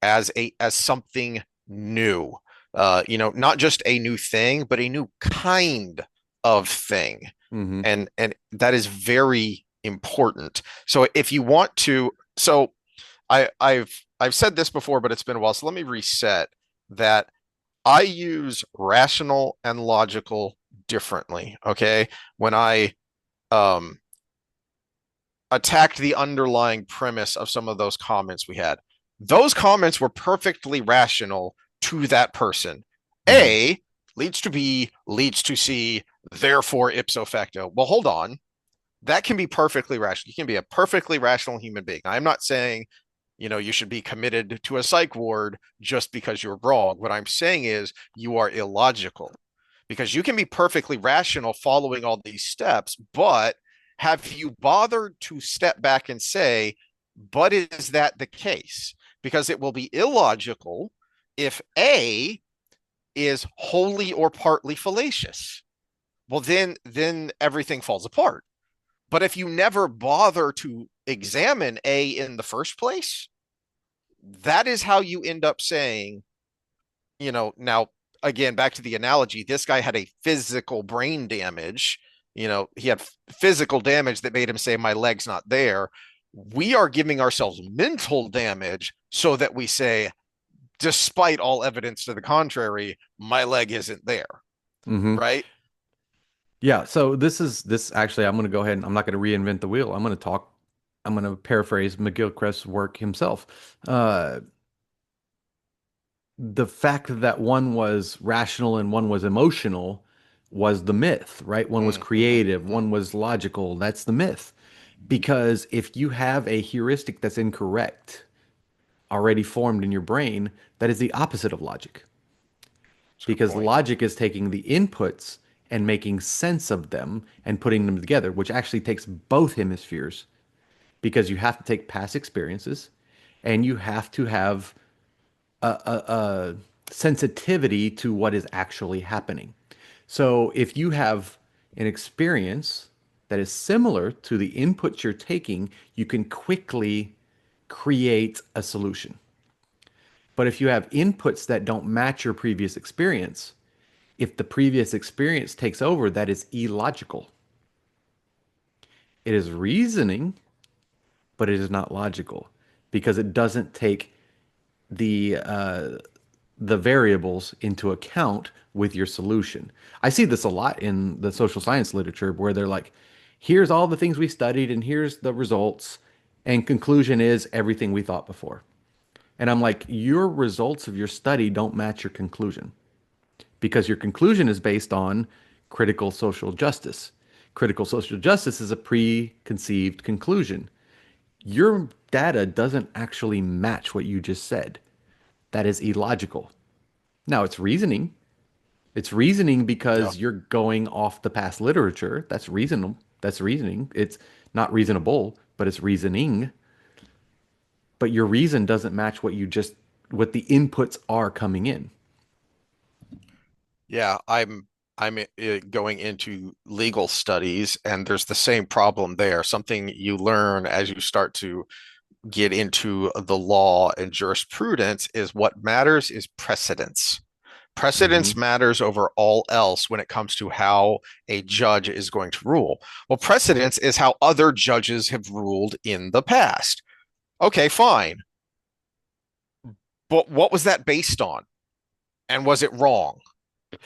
as something new. Not just a new thing, but a new kind of thing. Hmm. And that is very important. So if you want to, so I've said this before, but it's been a while. So let me reset that I use rational and logical differently. Okay. When I um attacked the underlying premise of some of those comments we had, those comments were perfectly rational to that person. Hmm. A leads to B leads to C, therefore ipso facto. Well, hold on. That can be perfectly rational. You can be a perfectly rational human being. I'm not saying you should be committed to a psych ward just because you're wrong. What I'm saying is you are illogical because you can be perfectly rational following all these steps, but have you bothered to step back and say, but is that the case? Because it will be illogical if A is wholly or partly fallacious. Well, then everything falls apart. But if you never bother to examine A in the first place, that is how you end up saying, now again, back to the analogy, this guy had a physical brain damage. He had physical damage that made him say, my leg's not there. We are giving ourselves mental damage so that we say, despite all evidence to the contrary, my leg isn't there. Hmm. Right. Yeah, so this actually I'm going to go ahead and I'm not going to reinvent the wheel. I'm going to paraphrase McGilchrist's work himself. Uh, the fact that one was rational and one was emotional was the myth, right? One was creative, Mm-hmm. one was logical. That's the myth. Because if you have a heuristic that's incorrect already formed in your brain, that is the opposite of logic. That's a good Because point. logic is taking the inputs and making sense of them and putting them together, which actually takes both hemispheres because you have to take past experiences and you have to have a sensitivity to what is actually happening. So if you have an experience that is similar to the inputs you're taking, you can quickly create a solution. But if you have inputs that don't match your previous experience, if the previous experience takes over, that is illogical. It is reasoning, but it is not logical because it doesn't take the variables into account with your solution. I see this a lot in the social science literature where they're like, here's all the things we studied and here's the results, and conclusion is everything we thought before. And I'm like, your results of your study don't match your conclusion because your conclusion is based on critical social justice. Critical social justice is a preconceived conclusion. Your data doesn't actually match what you just said. That is illogical. Now, it's reasoning. It's reasoning Yeah. because you're going off the past literature. That's reasonable. That's reasoning. It's not reasonable, but it's reasoning. But your reason doesn't match what the inputs are coming in. Yeah, I'm going into legal studies, and there's the same problem there. Something you learn as you start to get into the law and jurisprudence is what matters is precedence. Precedence Hmm. matters over all else when it comes to how a judge is going to rule. Well, precedence is how other judges have ruled in the past. Okay, fine. But what was that based on? And was it wrong?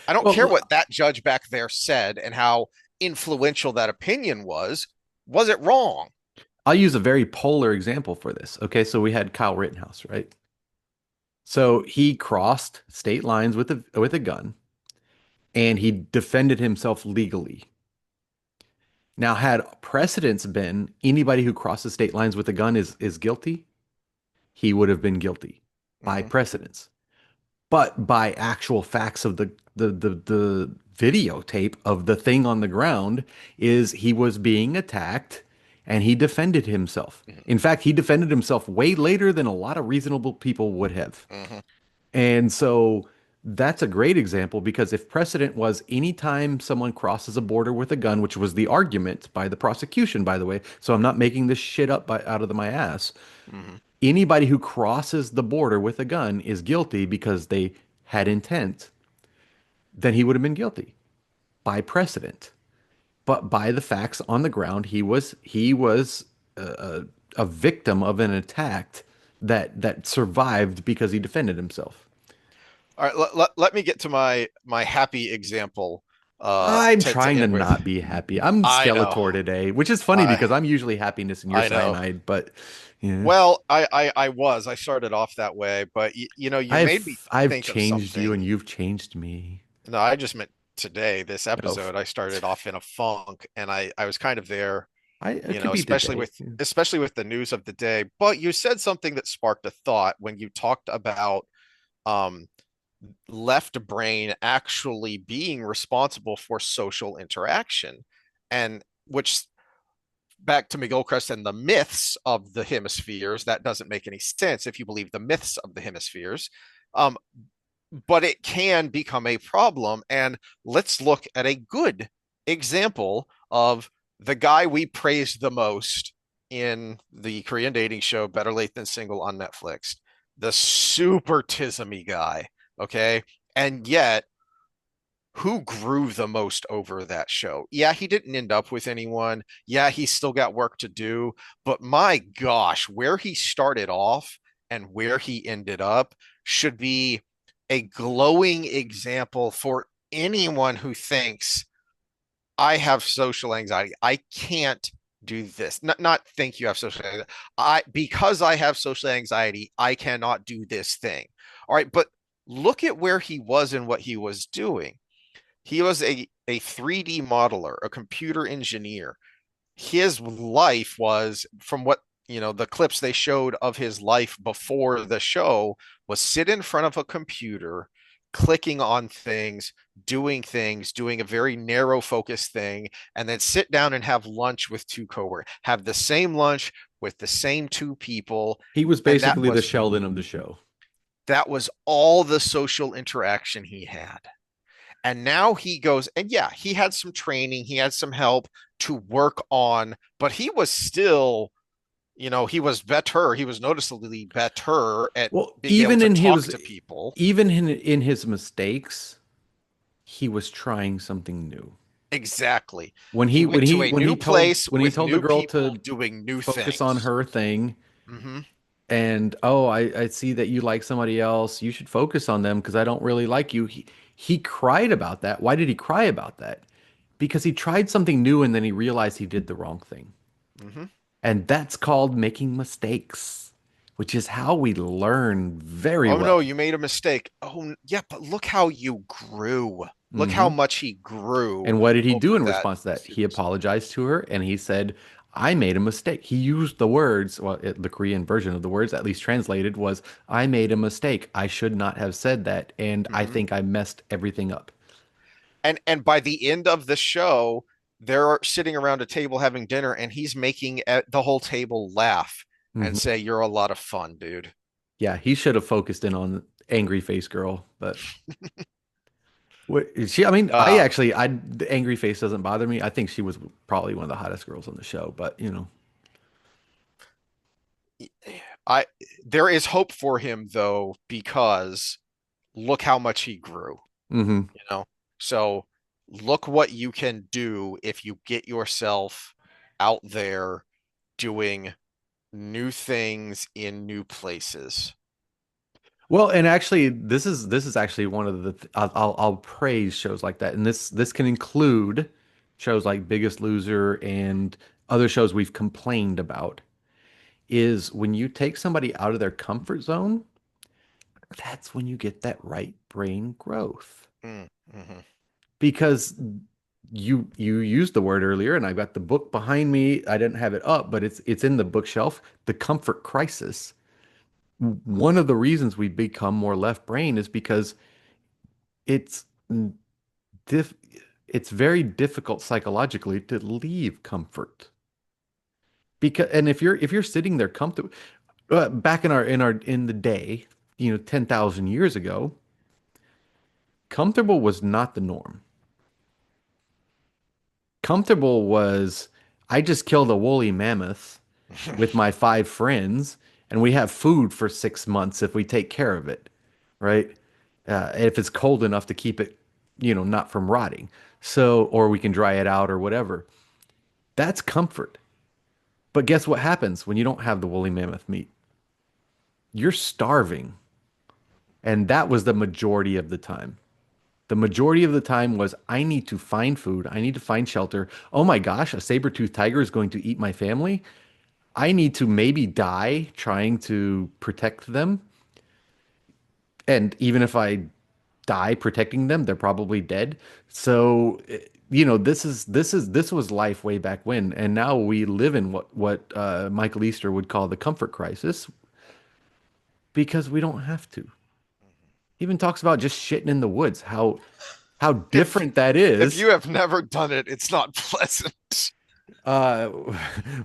I don't care Well, what that judge back there said and how influential that opinion was. Was it wrong? I'll use a very polar example for this. Okay, so we had Kyle Rittenhouse, right? So he crossed state lines with a gun and he defended himself legally. Now, had precedence been anybody who crosses state lines with a gun is guilty, he would have been guilty by Mm-hmm, precedence. But by actual facts of the videotape of the thing on the ground is he was being attacked and he defended himself. In fact, he defended himself way later than a lot of reasonable people would have. mm-hmm, And so that's a great example because if precedent was anytime someone crosses a border with a gun, which was the argument by the prosecution, by the way, so I'm not making this shit up out of my ass. mm-hmm. Anybody who crosses the border with a gun is guilty because they had intent, then he would have been guilty by precedent. But by the facts on the ground, he was a victim of an attack that survived because he defended himself. All right, let me get to my happy example I'm to trying to end with. not be happy. I'm I know. Skeletor today, which is funny I because I'm usually happiness and you're I know. cyanide, but yeah. Well, I started off that way, but you made me I've think of changed you something. and you've changed me. No, I just meant today, this No, episode, I started off in a funk and I was kind of there, it could be today. Yeah. especially with the news of the day. But you said something that sparked a thought when you talked about um left brain actually being responsible for social interaction, and which, back to McGilchrist and the myths of the hemispheres, that doesn't make any sense if you believe the myths of the hemispheres. Um, but it can become a problem. And let's look at a good example of the guy we praised the most in the Korean dating show Better Late Than Single on Netflix, the super tismy guy. Okay. And yet, who grew the most over that show? Yeah, he didn't end up with anyone. Yeah, he's still got work to do. But my gosh, where he started off and where he ended up should be a glowing example for anyone who thinks, I have social anxiety. I can't do this. Not think you have social anxiety. Because I have social anxiety, I cannot do this thing. All right, but look at where he was and what he was doing. He was a 3D modeler, a computer engineer. His life was, from what, the clips they showed of his life before the show, was sit in front of a computer, clicking on things, doing a very narrow focus thing, and then sit down and have lunch with two coworkers, have the same lunch with the same two people. He was And basically the Sheldon of the show. that was all the social interaction he had. And now he goes, and yeah, he had some training, he had some help to work on, but he was still, he was better. He was noticeably better at Well, being able to talk to people. even in his mistakes, he was trying something new. Exactly. When He he when went to he a when new he told place when he with told the new girl people to doing new focus on things. her thing Hmm. and oh, I see that you like somebody else. You should focus on them because I don't really like you. He cried about that. Why did he cry about that? Because he tried something new and then he realized he did the wrong thing. Hmm. And that's called making mistakes, which is how we learn very Oh no, well. you made a mistake. Oh yeah, but look how you grew. Look how Hmm. much he grew And what did he do over in that response to that? He super. apologized to her and he said, I made a mistake. He used the words, well, the Korean version of the words, at least translated, was, I made a mistake. I should not have said that. And I Hmm. think I messed everything up. And by the end of the show, they're sitting around a table having dinner, and he's making the whole table laugh and Hmm. say, "You're a lot of fun, dude." Yeah, he should have focused in on Angry Face Girl, but what she, I mean, I Uh, actually, the Angry Face doesn't bother me. I think she was probably one of the hottest girls on the show, but I there is hope for him though, because look how much he grew, Hmm. you know? So look what you can do if you get yourself out there doing new things in new places. Well, and actually, this is actually one of the I'll praise shows like that, and this can include shows like Biggest Loser and other shows we've complained about. Is when you take somebody out of their comfort zone, that's when you get that right brain growth. Mm, hmm. Because you used the word earlier, and I've got the book behind me. I didn't have it up, but it's in the bookshelf. The Comfort Crisis. One of the reasons we become more left brain is because it's diff it's very difficult psychologically to leave comfort. Because and if you're sitting there comfortable back in the day, 10,000 years ago, comfortable was not the norm. Comfortable was I just killed a woolly mammoth with my five friends, and we have food for 6 months if we take care of it, right? If it's cold enough to keep it, not from rotting. So, or we can dry it out or whatever. That's comfort. But guess what happens when you don't have the woolly mammoth meat? You're starving. And that was the majority of the time. The majority of the time was I need to find food. I need to find shelter. Oh my gosh, a saber-toothed tiger is going to eat my family. I need to maybe die trying to protect them. And even if I die protecting them, they're probably dead. So, this was life way back when, and now we live in what Michael Easter would call the comfort crisis because we don't have to. He even talks about just shitting in the woods, how If different that if is. you have never done it, it's not pleasant. Uh,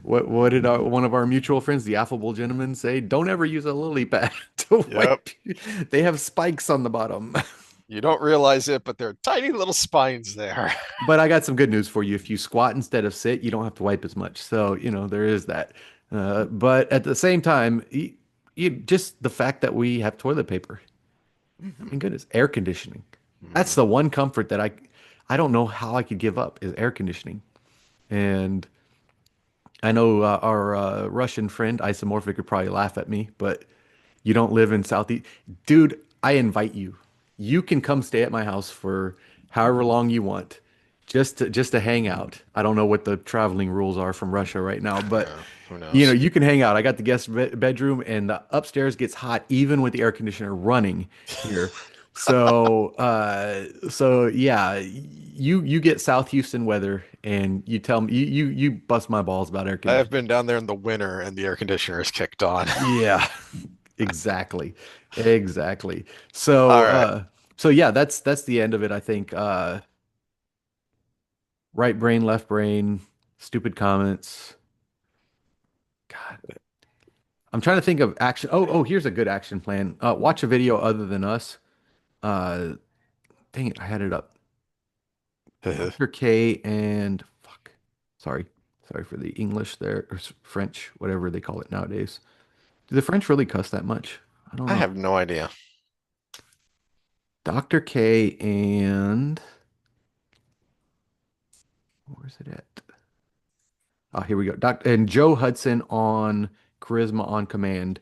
what did one of our mutual friends, the affable gentleman, say? Don't ever use a lily pad to Yep. wipe. They have spikes on the bottom. You don't realize it, but there are tiny little spines there. But I got some good news for you. If you squat instead of sit, you don't have to wipe as much. So, there is that. But at the same time, just the fact that we have toilet paper. I mean, goodness, air conditioning. That's Mhm. the one comfort that I don't know how I could give up is air conditioning. And I know our Russian friend Isomorphic could probably laugh at me, but you don't live in Southeast. Dude, I invite you. You can come stay at my house for however long you want, just to hang out. I don't know what the traveling rules are from Russia right now, but Yeah, who knows? you can hang out. I got the guest bedroom, and the upstairs gets hot even with the air conditioner running here. So yeah, you get South Houston weather, and you tell me you bust my balls about air I have conditioning. been down there in the winter and the air conditioner is kicked on. Yeah, exactly. Exactly. All So right. so yeah, that's the end of it, I think. Right brain, left brain, stupid comments. God, I'm trying to think of action. Oh, here's a good action plan. Watch a video other than us. Uh, dang it, I had it up. Dr. K and fuck. Sorry. Sorry for the English there, or French, whatever they call it nowadays. Do the French really cuss that much? I don't I know. have no idea. Dr. K and where's it at? Oh, here we go. And Joe Hudson on Charisma on Command.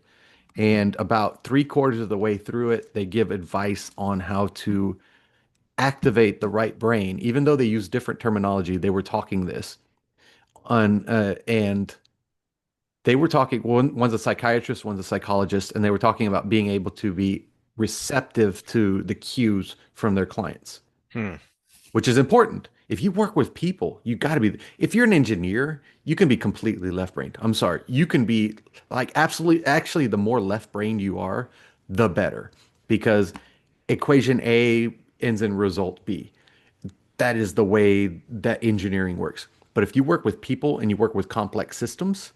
And about three-quarters of the way through it, they give advice on how to activate the right brain. Even though they use different terminology, they were talking this on, and they were talking, one's a psychiatrist, one's a psychologist, and they were talking about being able to be receptive to the cues from their clients, Hmm. which is important. If you work with people, you got to be, if you're an engineer, you can be completely left-brained. I'm sorry. You can be like absolutely, actually, the more left-brained you are, the better because equation A ends in result B. That is the way that engineering works. But if you work with people and you work with complex systems,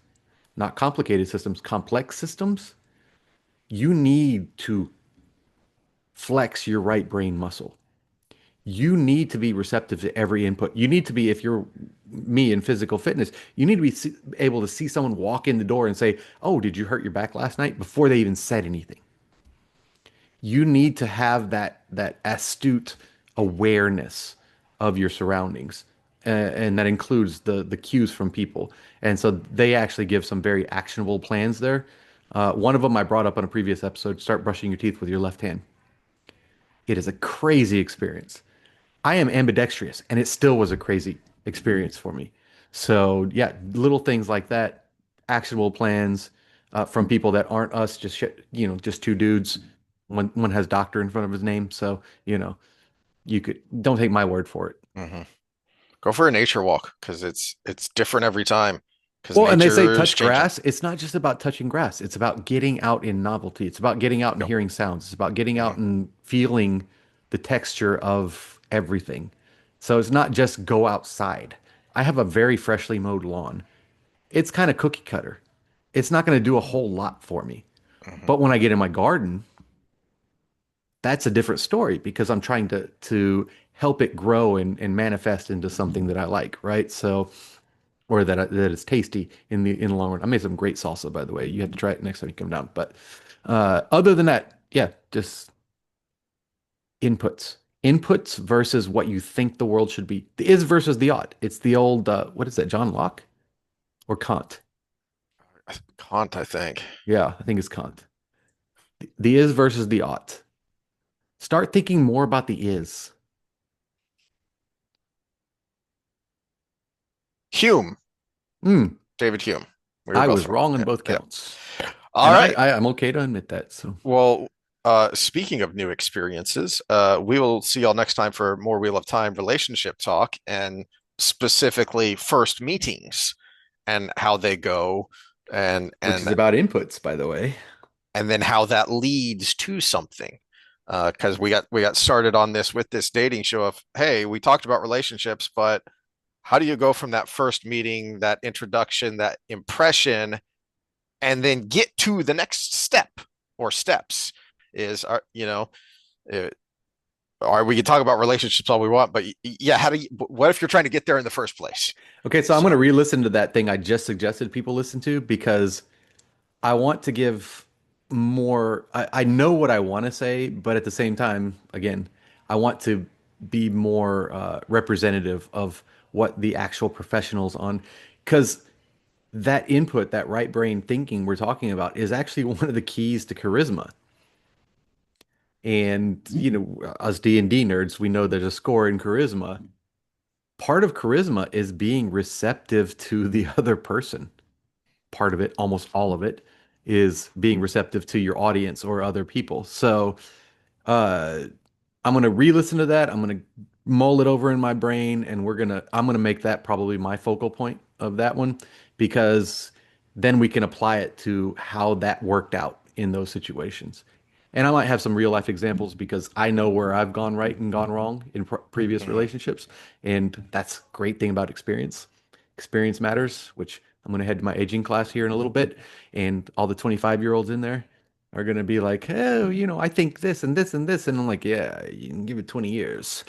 not complicated systems, complex systems, you need to flex your right brain muscle. You need to be receptive to every input. You need to be, if you're me in physical fitness, you need to be able to see someone walk in the door and say, "Oh, did you hurt your back last night?" before they even said anything. you need to have that astute awareness of your surroundings, and that includes the cues from people. And so they actually give some very actionable plans there. One of them I brought up on a previous episode: start brushing your teeth with your left hand. It is a crazy experience. I am ambidextrous, and it still was a crazy experience for me. So yeah, little things like that, actionable plans from people that aren't us, just just two dudes. One has doctor in front of his name, so you could don't take my word for it. Hmm. Go for a nature walk because it's different every time because Well, and they say nature is touch changing. grass. It's not just about touching grass. It's about getting out in novelty. It's about getting out and Yep. hearing sounds. It's about getting Hmm. out and feeling the texture of everything. So it's not just go outside. I have a very freshly mowed lawn. It's kind of cookie cutter. It's not going to do a whole lot for me. Hmm. But when I get in my garden, that's a different story because I'm trying to help it grow and manifest into something that I like, right? So or that is tasty in the long run. I made some great salsa, by the way. You have to try it next time you come down. But other than that, yeah, just inputs versus what you think the world should be. The is versus the ought. It's the old what is that? John Locke or Kant? Kant, I think. Yeah, I think it's Kant. The is versus the ought. Start thinking more about the is. Hume, Hmm, David Hume. We were I both was wrong. wrong on Yeah, both yeah. counts, All and right. I'm okay to admit that. So, Well, speaking of new experiences, we will see y'all next time for more Wheel of Time relationship talk and specifically first meetings and how they go and which is and about inputs, by the way. and then how that leads to something. Because we got started on this with this dating show of, hey, we talked about relationships, but how do you go from that first meeting, that introduction, that impression, and then get to the next step or steps? Is uh, we can talk about relationships all we want, but yeah, how do you? What if you're trying to get there in the first place? Okay, so I'm going to So, re-listen to that thing I just suggested people listen to because I want to give more. I know what I want to say, but at the same time, again, I want to be more representative of what the actual professionals on, because that input, that right brain thinking we're talking about is actually one of the keys to charisma. And, us D&D nerds, we know there's a score in charisma. Part of charisma is being receptive to the other person. Part of it, almost all of it, is being receptive to your audience or other people. So, uh, I'm gonna re-listen to that. I'm gonna mull it over in my brain, and I'm gonna make that probably my focal point of that one because then we can apply it to how that worked out in those situations. And I might have some real life examples because I know where I've gone right and gone wrong in previous mhm. relationships, and that's a great thing about experience. Experience matters, which I'm gonna head to my aging class here in a little bit, and all the 25-year-olds in there are going to be like, oh, I think this and this and this. And I'm like, yeah, you can give it 20 years.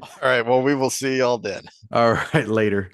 All right. Well, we will see y'all then. All right, later.